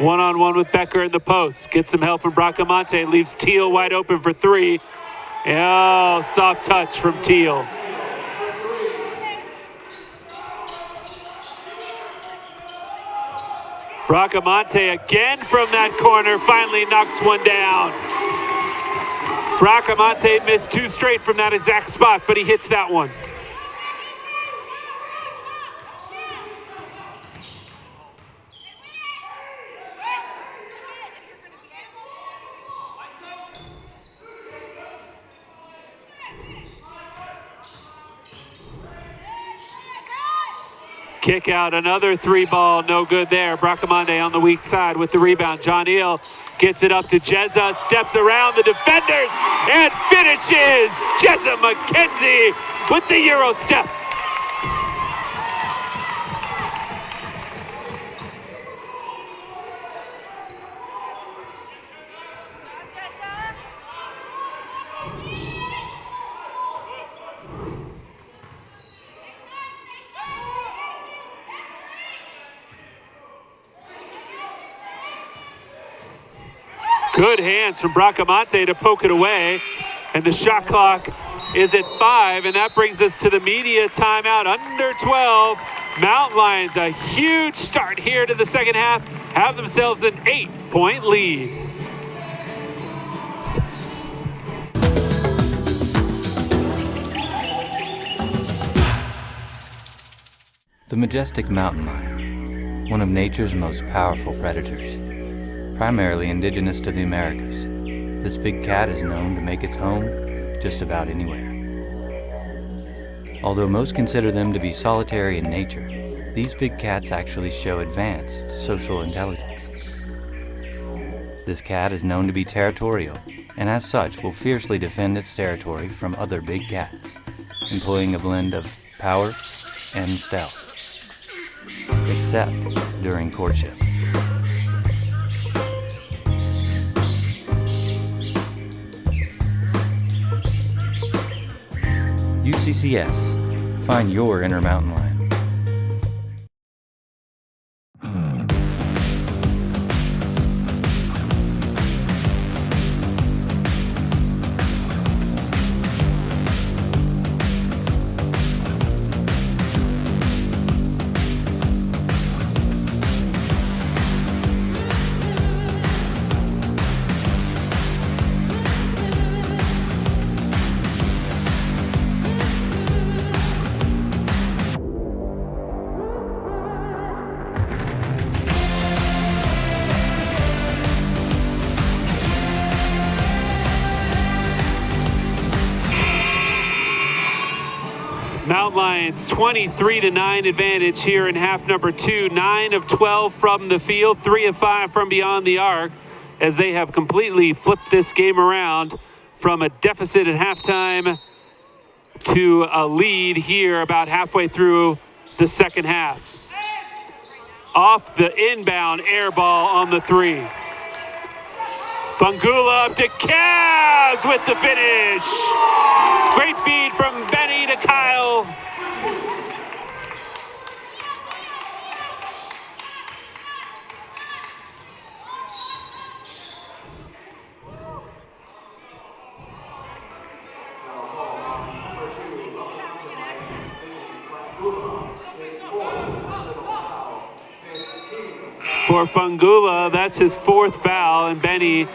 One-on-one with Becker in the post. Gets some help from Bracamonte. Leaves Teal wide open for three. Oh, soft touch from Teal. Bracamonte again from that corner. Finally knocks one down. Bracamonte missed two straight from that exact spot, but he hits that one. Kick out, another three ball, no good there. Bracamonte on the weak side with the rebound. John Eel gets it up to Jezza, steps around the defenders, and finishes! Jezza McKenzie with the Euro step. Good hands from Bracamonte to poke it away, and the shot clock is at 5, and that brings us to the media timeout. Under 12, Mountain Lions, a huge start here to the second half, have themselves an 8-point lead. The majestic mountain lion, one of nature's most powerful predators, primarily indigenous to the Americas. This big cat is known to make its home just about anywhere. Although most consider them to be solitary in nature, these big cats actually show advanced social intelligence. This cat is known to be territorial, and as such will fiercely defend its territory from other big cats, employing a blend of power and stealth, except during courtship. UCCS, find your inner mountain lion. Mountain Lions 23-9 advantage here in half number 2. 9 of 12 from the field, 3 of 5 from beyond the arc, as they have completely flipped this game around from a deficit at halftime to a lead here about halfway through the second half. Off the inbound air ball on the 3. Fungula up to Cavs with the finish. Great feed from Benny to Kyle. For Fungula, that's his 4th foul, and Benny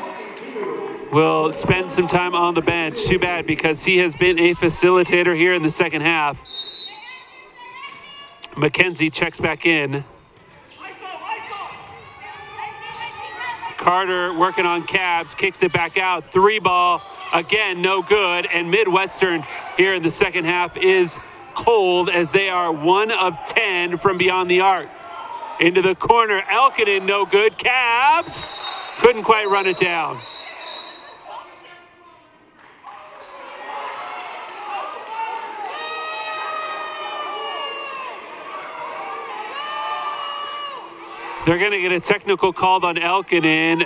will spend some time on the bench. Too bad, because he has been a facilitator here in the second half. McKenzie checks back in. Carter working on Cavs, kicks it back out. 3 ball, again, no good. And Midwestern here in the second half is cold, as they are 1 of 10 from beyond the arc. Into the corner, Elkinen, no good. Cavs couldn't quite run it down. They're going to get a technical called on Elkinen.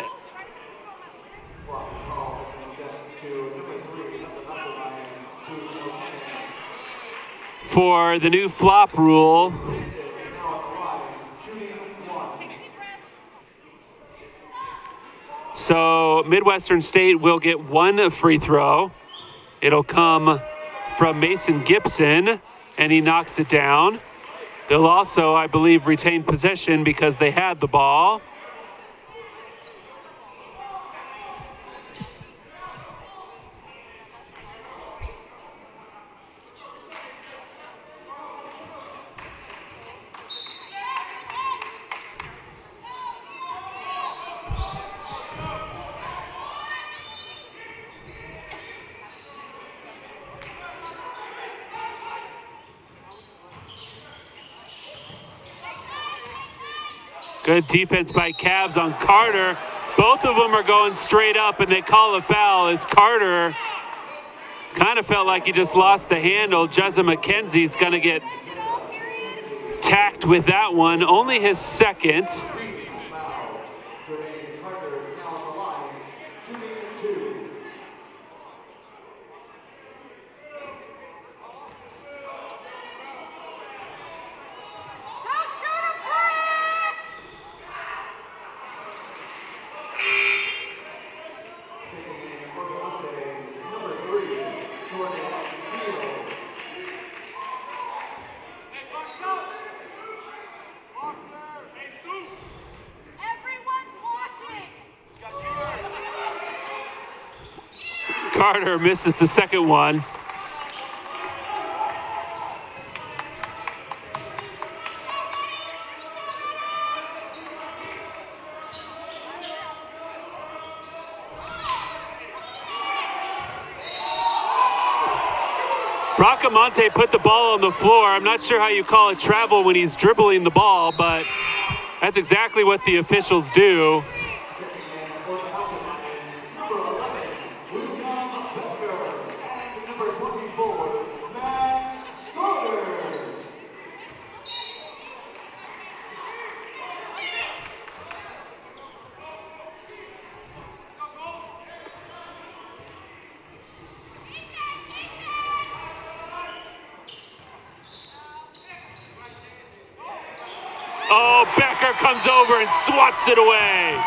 For the new flop rule. So Midwestern State will get 1 free throw. It'll come from Mason Gibson, and he knocks it down. They'll also, I believe, retain possession because they had the ball. Good defense by Cavs on Carter. Both of them are going straight up, and they call a foul as Carter kind of felt like he just lost the handle. Jezza McKenzie's going to get tacked with that one. Only his 2nd. Carter misses the second one. Bracamonte put the ball on the floor. I'm not sure how you call it travel when he's dribbling the ball, but that's exactly what the officials do. Oh, Becker comes over and swats it away.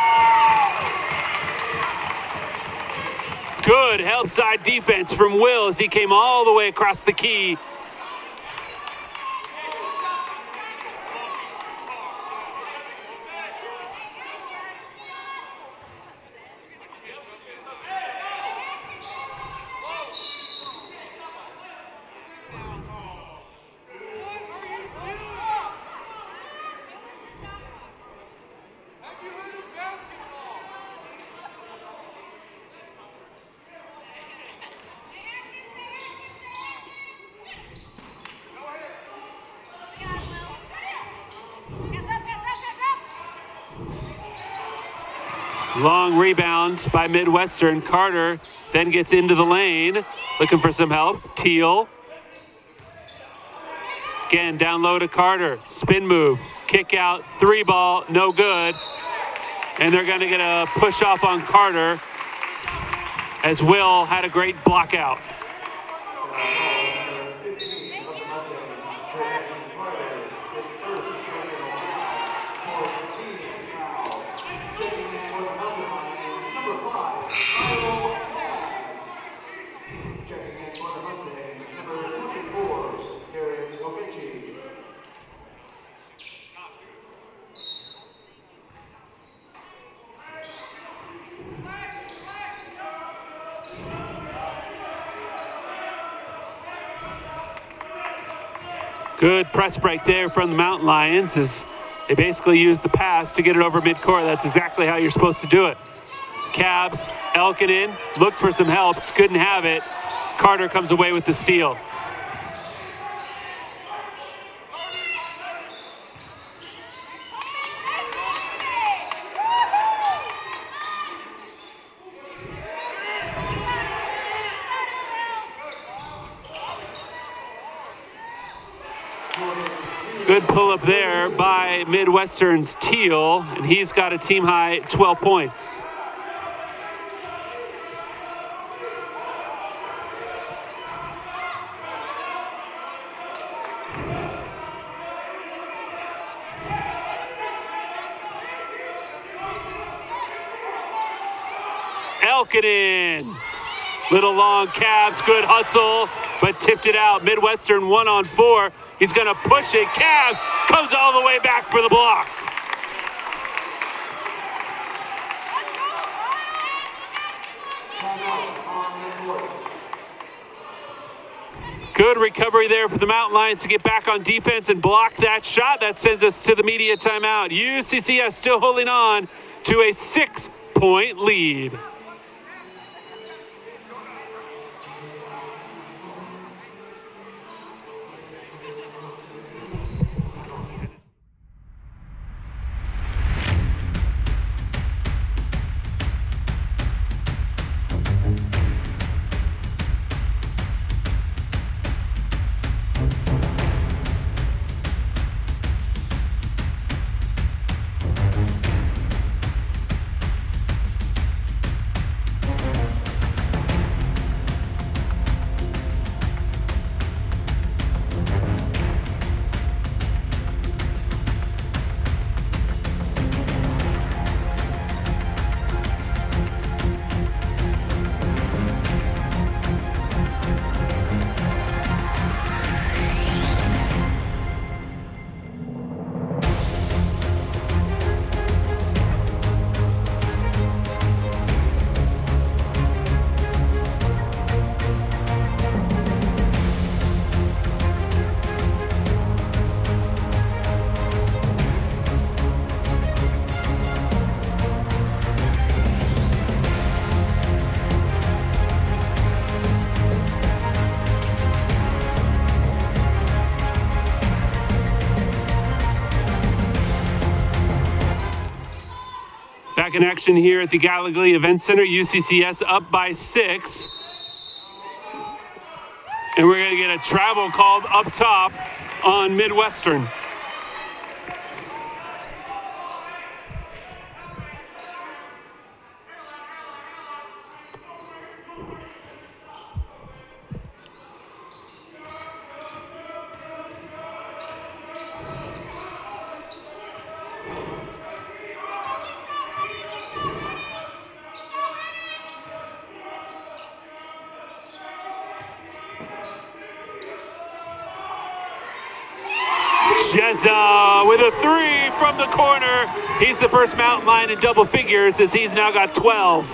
Good help side defense from Will as he came all the way across the key. Long rebound by Midwestern. Carter then gets into the lane, looking for some help. Teal. Again, down low to Carter. Spin move. Kick out. 3-ball. No good. And they're going to get a push off on Carter as Will had a great block out. Good press break there from the Mountain Lions as they basically used the pass to get it over midcourt. That's exactly how you're supposed to do it. Cabs, Elkinen looked for some help, couldn't have it. Carter comes away with the steal. Good pull-up there by Midwestern's Teal, and he's got a team-high 12 points. Elkinen. Little long Cavs, good hustle, but tipped it out. Midwestern 1-on-4. He's going to push it. Cavs comes all the way back for the block. Good recovery there for the Mountain Lions to get back on defense and block that shot. That sends us to the media timeout. UCCS still holding on to a 6-point lead. in action here at the Gallogly Event Center. UCCS up by 6. And we're going to get a travel called up top on Midwestern. Jezza with a 3 from the corner. He's the first mountain lion in double figures as he's now got 12.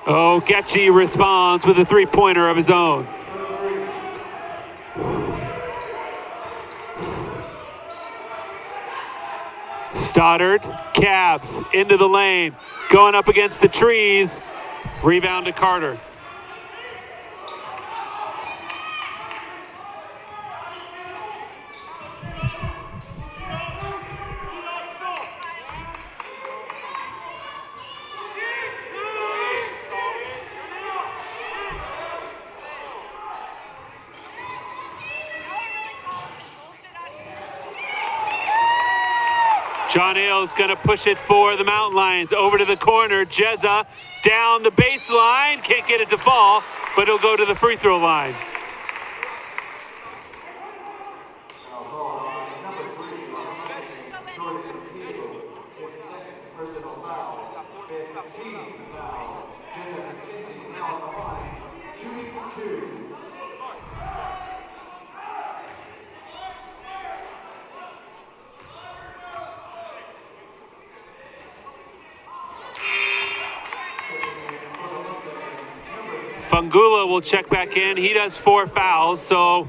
Oh, Getchy responds with a 3-pointer of his own. Stoddard, cabs into the lane, going up against the trees. Rebound to Carter. John Ailes going to push it for the Mountain Lions. Over to the corner. Jezza down the baseline. Can't get it to fall, but he'll go to the free throw line. Fangula will check back in. He does 4 fouls, so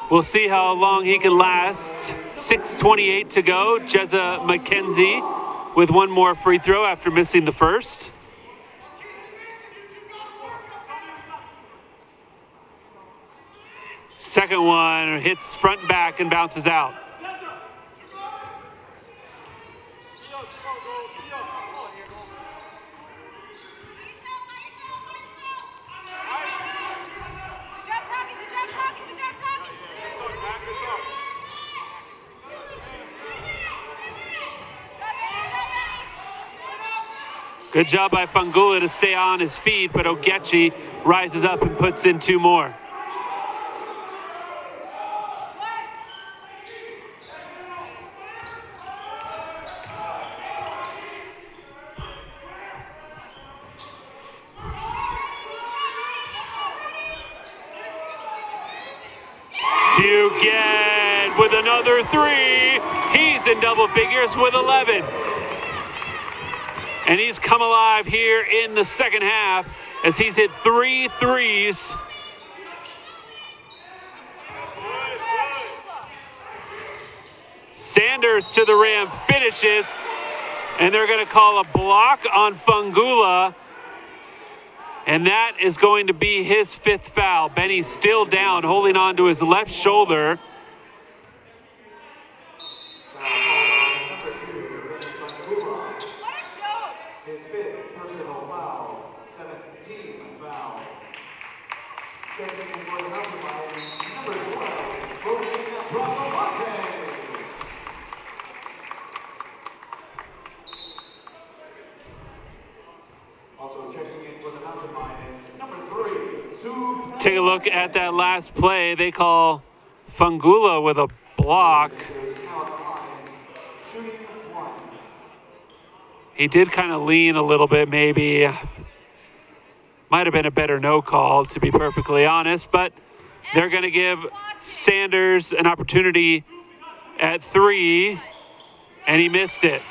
we'll see how long he can last. 6:28 to go. Jezza McKenzie with 1 more free throw after missing the first. Second one hits front and back and bounces out. Good job by Fangula to stay on his feet, but Ogechi rises up and puts in 2 more. Fugate with another 3. He's in double figures with 11. And he's come alive here in the second half as he's hit 3 threes. Sanders to the rim, finishes, and they're going to call a block on Fangula. And that is going to be his 5th foul. Benny's still down, holding on to his left shoulder. Take a look at that last play. They call Fangula with a block. He did kind of lean a little bit, maybe. Might have been a better no call, to be perfectly honest, but they're going to give Sanders an opportunity at 3, and he missed it.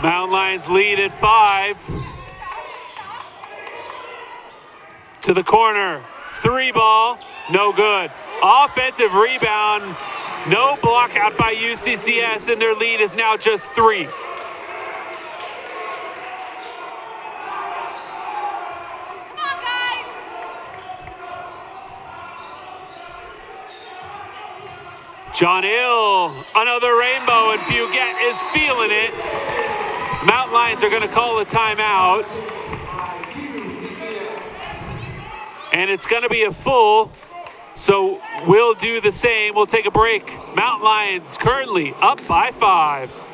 Mountain Mountain Lions lead at 5. To the corner, 3 ball, no good. Offensive rebound, no block out by UCCS, and their lead is now just 3. John Hill, another rainbow, and Fugette is feeling it. Mountain Lions are going to call a timeout. And it's going to be a full, so we'll do the same. We'll take a break. Mountain Lions currently up by 5.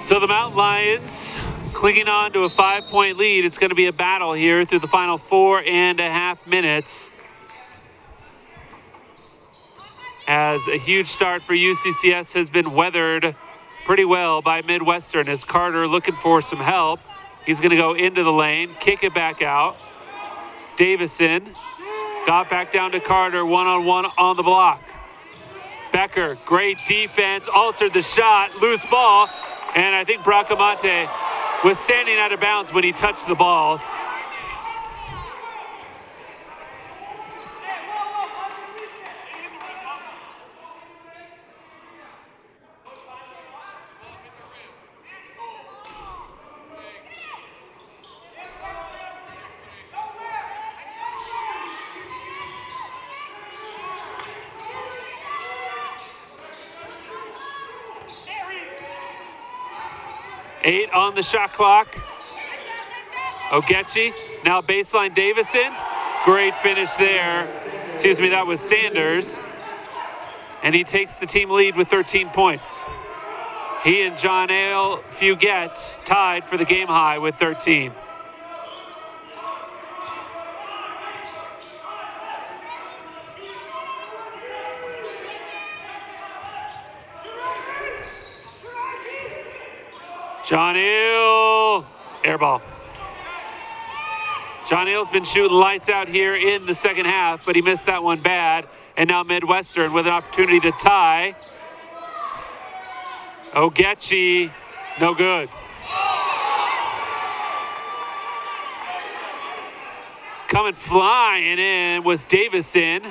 So the Mountain Lions clinging on to a 5-point lead. It's going to be a battle here through the final 4.5 minutes. As a huge start for UCCS has been weathered pretty well by Midwestern, as Carter looking for some help. He's going to go into the lane, kick it back out. Davison got back down to Carter, one-on-one on the block. Becker, great defense, altered the shot, loose ball, and I think Bracamonte was standing out of bounds when he touched the ball. Eight on the shot clock. Ogechi, now baseline Davison. Great finish there. Excuse me, that was Sanders. And he takes the team lead with 13 points. He and John Ale Fugette tied for the game high with 13. John Hill, air ball. John Hill's been shooting lights out here in the second half, but he missed that one bad. And now Midwestern with an opportunity to tie. Ogechi, no good. Coming flying in was Davison.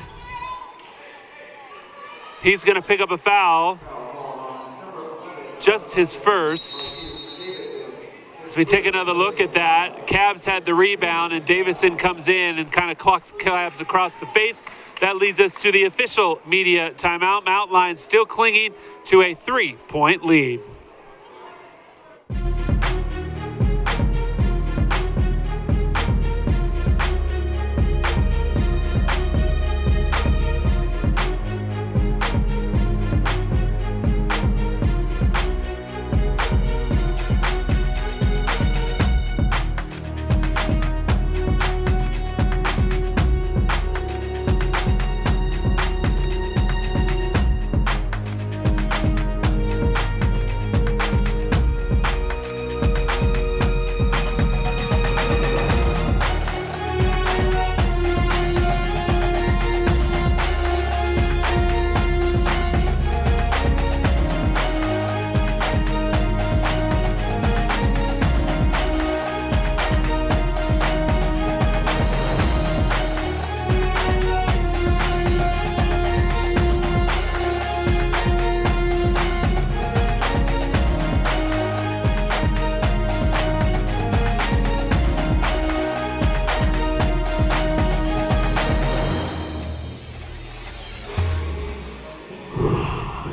He's going to pick up a foul. Just his first. As we take another look at that, Cavs had the rebound and Davison comes in and kind of clocks Cavs across the face. That leads us to the official media timeout. Mountain Lions still clinging to a 3-point lead.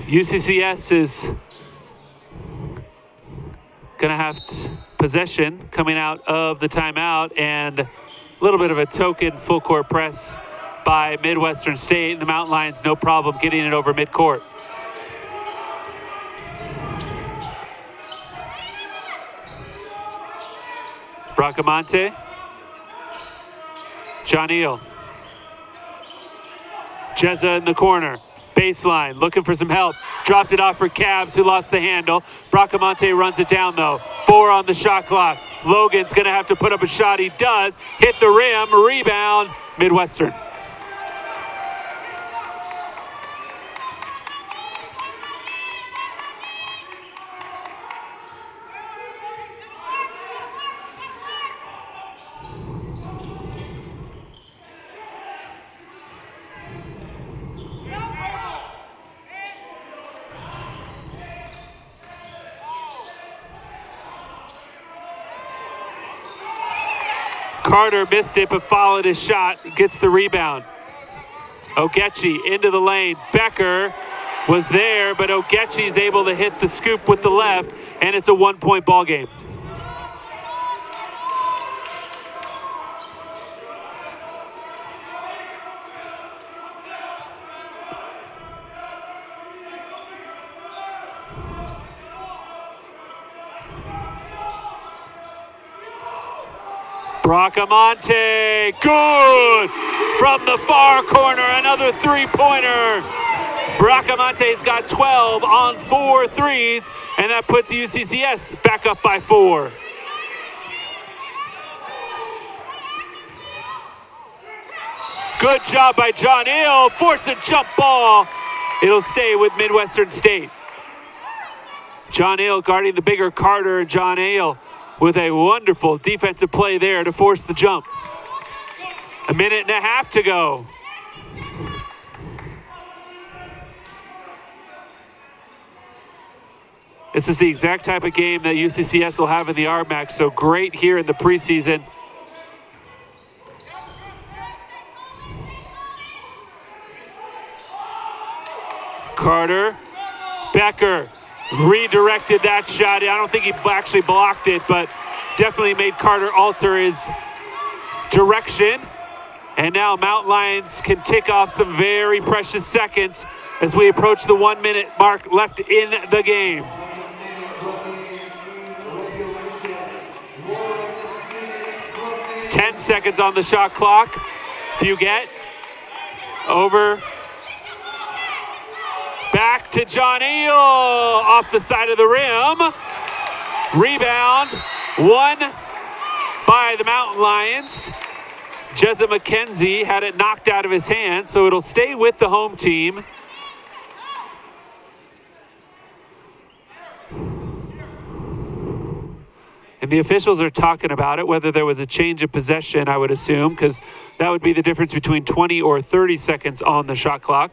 UCCS is going to have possession coming out of the timeout, and a little bit of a token full court press by Midwestern State, and the Mountain Lions no problem getting it over midcourt. Bracamonte, John Eel, Jezza in the corner, baseline, looking for some help. Dropped it off for Cabs, who lost the handle. Bracamonte runs it down, though. 4 on the shot clock. Logan's going to have to put up a shot. He does. Hit the rim. Rebound, Midwestern. Carter missed it, but followed his shot, gets the rebound. Ogechi into the lane. Becker was there, but Ogechi's able to hit the scoop with the left, and it's a 1-point ball game. Bracamonte, good! From the far corner, another three-pointer. Bracamonte's got 12 on 4 threes, and that puts UCCS back up by 4. Good job by John Eel, force a jump ball. It'll stay with Midwestern State. John Eel guarding the bigger Carter. John Eel with a wonderful defensive play there to force the jump. 1.5 minutes to go. This is the exact type of game that UCCS will have in the RMAC, so great here in the preseason. Carter, Becker redirected that shot. I don't think he actually blocked it, but definitely made Carter alter his direction. And now Mountain Lions can tick off some very precious seconds as we approach the 1 minute mark left in the game. Ten seconds on the shot clock. If you get over. Back to John Eel, off the side of the rim. Rebound, won by the Mountain Lions. Jezza McKenzie had it knocked out of his hand, so it'll stay with the home team. And the officials are talking about it, whether there was a change of possession, I would assume, because that would be the difference between 20 or 30 seconds on the shot clock.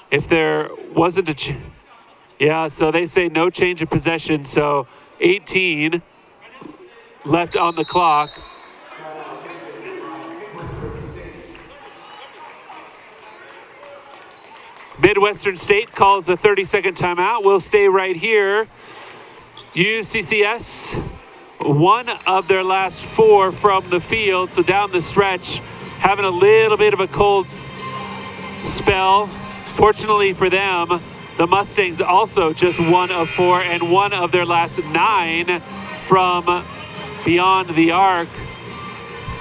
If there wasn't a so they say no change of possession, so 18 left on the clock. Midwestern State calls a 30-second timeout. We'll stay right here. UCCS, 1 of their last 4 from the field, so down the stretch, having a little bit of a cold spell. Fortunately for them, the Mustangs also just 1 of 4 and 1 of their last 9 from beyond the arc.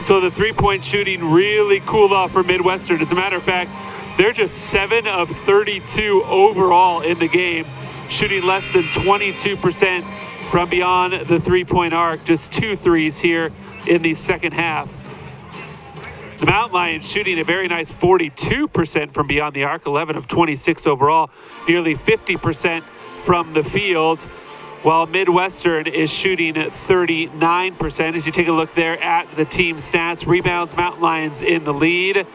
So the three-point shooting really cooled off for Midwestern. As a matter of fact, they're just 7 of 32 overall in the game, shooting less than 22% from beyond the three-point arc. Just 2 threes here in the second half. The Mountain Lions shooting a very nice 42% from beyond the arc, 11 of 26 overall, nearly 50% from the field, while Midwestern is shooting at 39%. As you take a look there at the team stats, rebounds, Mountain Lions in the lead.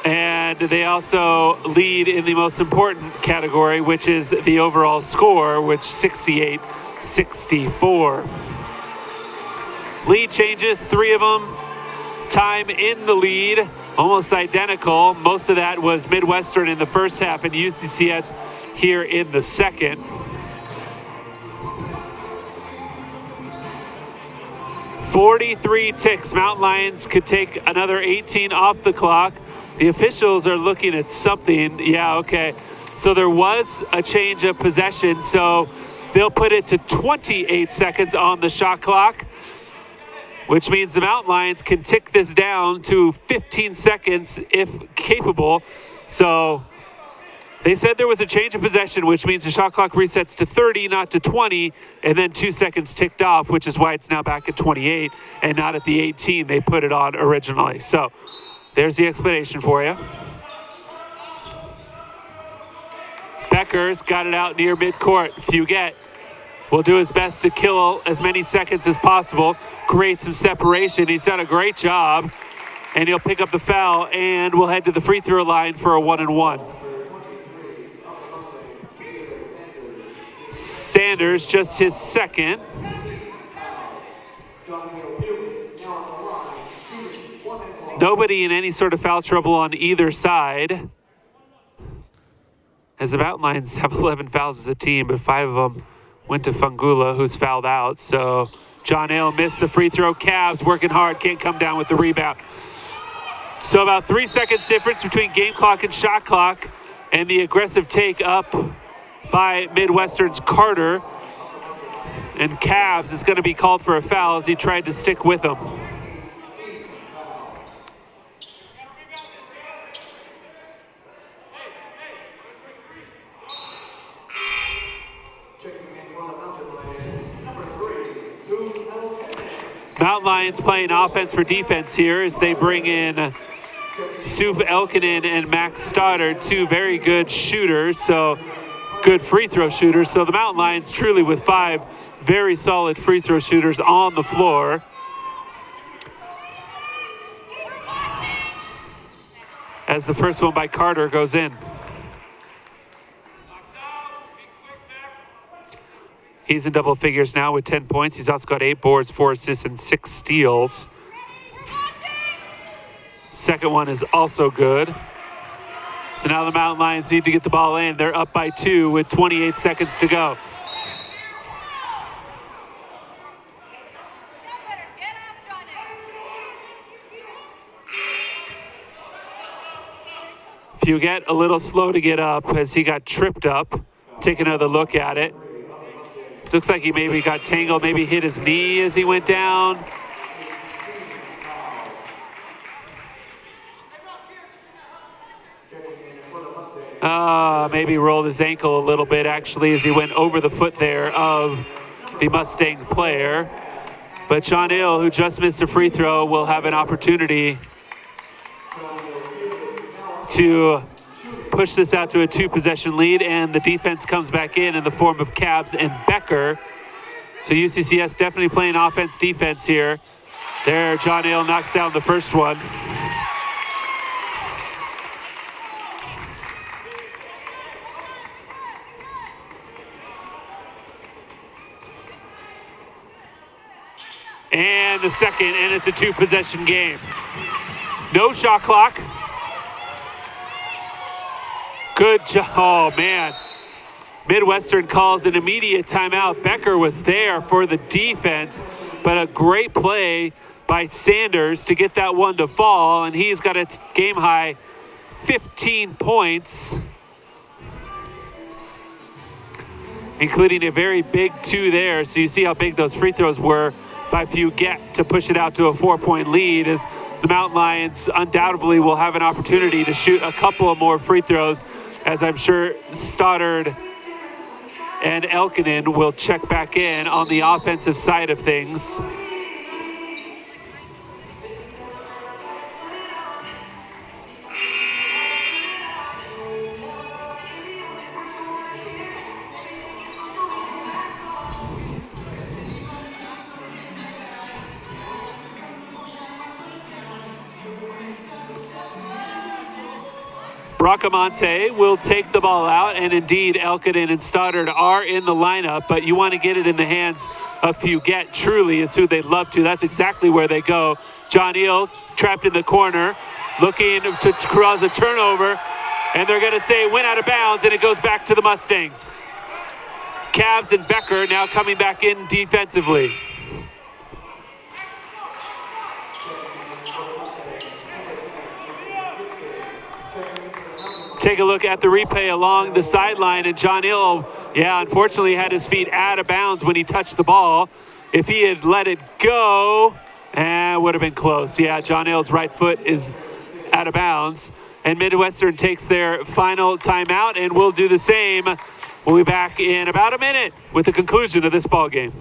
And they also lead in the most important category, which is the overall score, which 68-64. Lead changes, 3 of them. Time in the lead almost identical. Most of that was Midwestern in the first half and UCCS here in the second. .43 Mountain Lions could take another 18 off the clock. The officials are looking at something. Yeah, okay. So there was a change of possession, so they'll put it to 28 seconds on the shot clock, which means the Mountain Lions can tick this down to 15 seconds if capable. So they said there was a change of possession, which means the shot clock resets to 30, not to 20, and then 2 seconds ticked off, which is why it's now back at 28 and not at the 18 they put it on originally. So there's the explanation for you. Becker's got it out near midcourt. Fugett will do his best to kill as many seconds as possible, create some separation. He's done a great job, and he'll pick up the foul, and we'll head to the free throw line for a 1-and-1. Sanders, just his second. Nobody in any sort of foul trouble on either side, as the Mountain Lions have 11 fouls as a team, but 5 of them went to Fungula, who's fouled out. So John Hale missed the free throw. Cavs working hard, can't come down with the rebound. So about 3 seconds difference between game clock and shot clock, and the aggressive take up by Midwestern's Carter. And Cavs is going to be called for a foul as he tried to stick with him. Mountain Lions playing offense for defense here as they bring in Suf Elkinen and Max Stoddard, 2 very good shooters, so good free throw shooters. So the Mountain Lions truly with 5 very solid free throw shooters on the floor. As the first one by Carter goes in. He's in double figures now with 10 points. He's also got 8 boards, 4 assists, and 6 steals. Second one is also good. So now the Mountain Lions need to get the ball in. They're up by 2 with 28 seconds to go. Fugett a little slow to get up as he got tripped up. Take another look at it. Looks like he maybe got tangled, maybe hit his knee as he went down. Maybe rolled his ankle a little bit actually as he went over the foot there of the Mustang player. But Sean Hill, who just missed a free throw, will have an opportunity to push this out to a 2-possession lead, and the defense comes back in the form of Cavs and Becker. So UCCS definitely playing offense-defense here. There, John Hale knocks down the first one. And the second, and it's a 2-possession game. No shot clock. Good job. Oh, man. Midwestern calls an immediate timeout. Becker was there for the defense, but a great play by Sanders to get that one to fall, and he's got a game-high 15 points, including a very big 2 there. So you see how big those free throws were by Fugett to push it out to a 4-point lead, as the Mountain Lions undoubtedly will have an opportunity to shoot a couple of more free throws, as I'm sure Stoddard and Elkinen will check back in on the offensive side of things. Bracamonte will take the ball out, and indeed Elkinen and Stoddard are in the lineup, but you want to get it in the hands of Fugett. Truly is who they'd love to. That's exactly where they go. John Eel trapped in the corner, looking to cause a turnover, and they're going to say went out of bounds, and it goes back to the Mustangs. Cavs and Becker now coming back in defensively. Take a look at the replay along the sideline, and John Hill, unfortunately had his feet out of bounds when he touched the ball. If he had let it go, would have been close. Yeah, John Hill's right foot is out of bounds. And Midwestern takes their final timeout, and we'll do the same. We'll be back in about a minute with the conclusion of this ball game.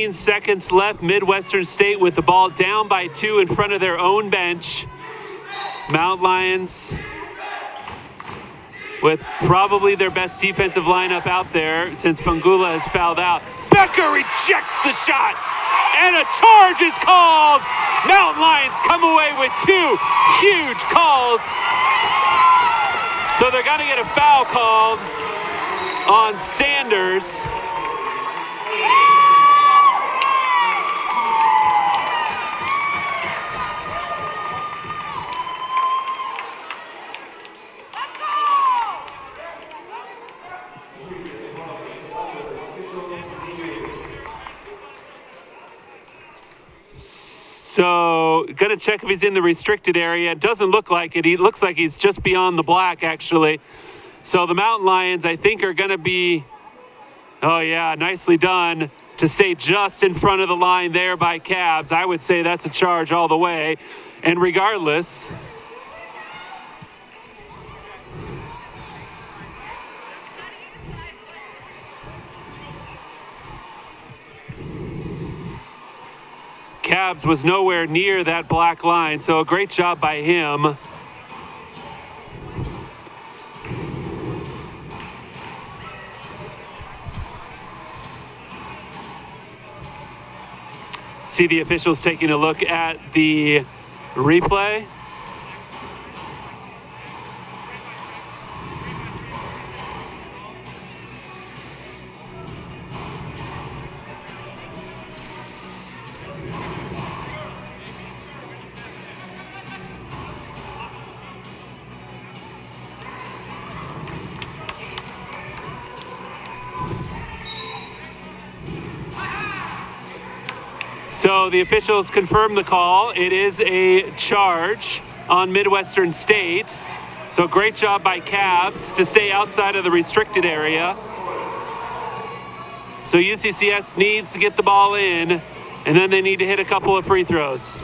Seconds left. Midwestern State with the ball down by 2 in front of their own bench. Mountain Lions with probably their best defensive lineup out there since Fangula has fouled out. Becker rejects the shot, and a charge is called. Mountain Lions come away with 2 huge calls. So they're going to get a foul called on Sanders. So, gonna check if he's in the restricted area. It doesn't look like it. He looks like he's just beyond the black, actually. So the Mountain Lions, I think, are gonna be, oh yeah, nicely done to stay just in front of the line there by Cavs. I would say that's a charge all the way. And regardless, Cavs was nowhere near that black line, so a great job by him. See the officials taking a look at the replay. So the officials confirmed the call. It is a charge on Midwestern State. So great job by Cavs to stay outside of the restricted area. So UCCS needs to get the ball in, and then they need to hit a couple of free throws.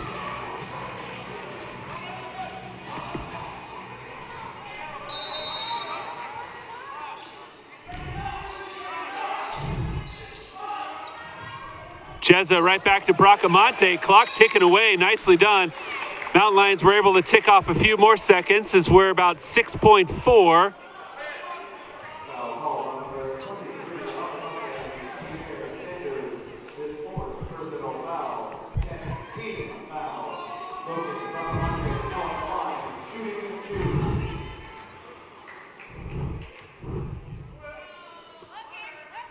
Jezza right back to Bracamonte. Clock ticking away. Nicely done. Mountain Lions were able to tick off a few more seconds as we're about 6.4.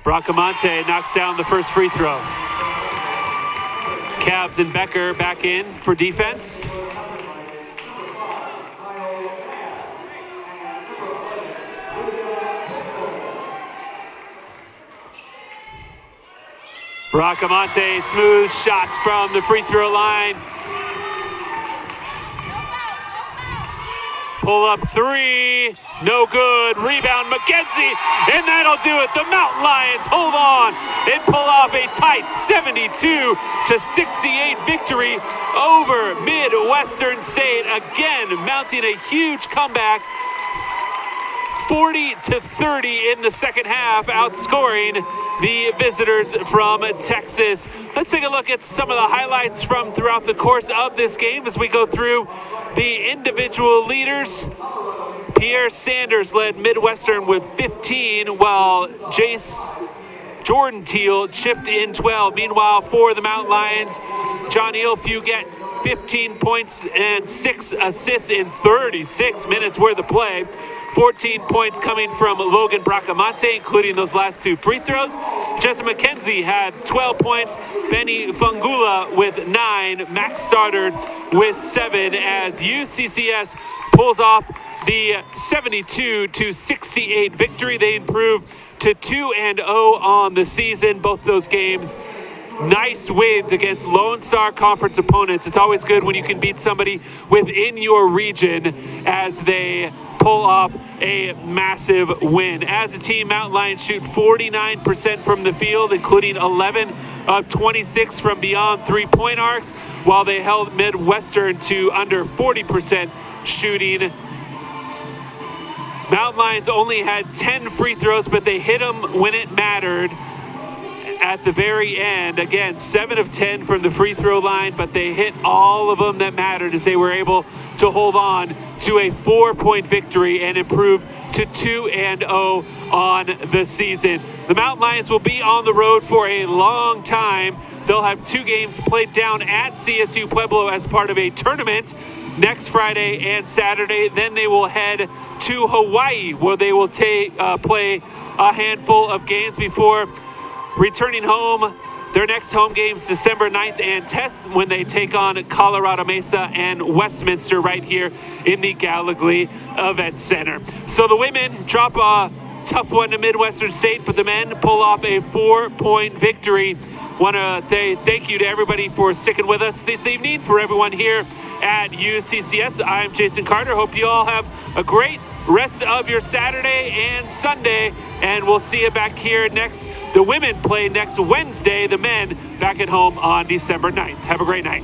Bracamonte knocks down the first free throw. Cavs and Becker back in for defense. Bracamonte, smooth shot from the free throw line. Pull up three, no good. Rebound, McKenzie, and that'll do it. The Mountain Lions hold on and pull off a tight 72-68 victory over Midwestern State. Again, mounting a huge comeback. 40-30 in the second half, outscoring the visitors from Texas. Let's take a look at some of the highlights from throughout the course of this game as we go through the individual leaders. Pierre Sanders led Midwestern with 15, while Jordan Teal chipped in 12. Meanwhile, for the Mountain Lions, John Eelfew get 15 points and 6 assists in 36 minutes worth of play. 14 points coming from Logan Bracamonte, including those last 2 free throws. Jesse McKenzie had 12 points. Benny Fungula with 9. Max Stoddard with 7 as UCCS pulls off the 72-68 victory. They improve to 2-0 on the season. Both those games, nice wins against Lone Star Conference opponents. It's always good when you can beat somebody within your region as they pull off a massive win. As a team, Mountain Lions shoot 49% from the field, including 11 of 26 from beyond three-point arcs, while they held Midwestern to under 40% shooting. Mountain Lions only had 10 free throws, but they hit them when it mattered. At the very end, again, 7 of 10 from the free throw line, but they hit all of them that mattered as they were able to hold on to a 4-point victory and improve to 2-0 on the season. The Mountain Lions will be on the road for a long time. They'll have 2 games played down at CSU Pueblo as part of a tournament next Friday and Saturday. Then they will head to Hawaii, where they will play a handful of games before returning home. Their next home games December 9th and 10th when they take on Colorado Mesa and Westminster right here in the Gallogly Event Center. So the women drop a tough one to Midwestern State, but the men pull off a 4-point victory. Want to say thank you to everybody for sticking with us this evening. For everyone here at UCCS, I'm Jason Carter. Hope you all have a great rest of your Saturday and Sunday, and we'll see you back here next. The women play next Wednesday, the men back at home on December 9th. Have a great night.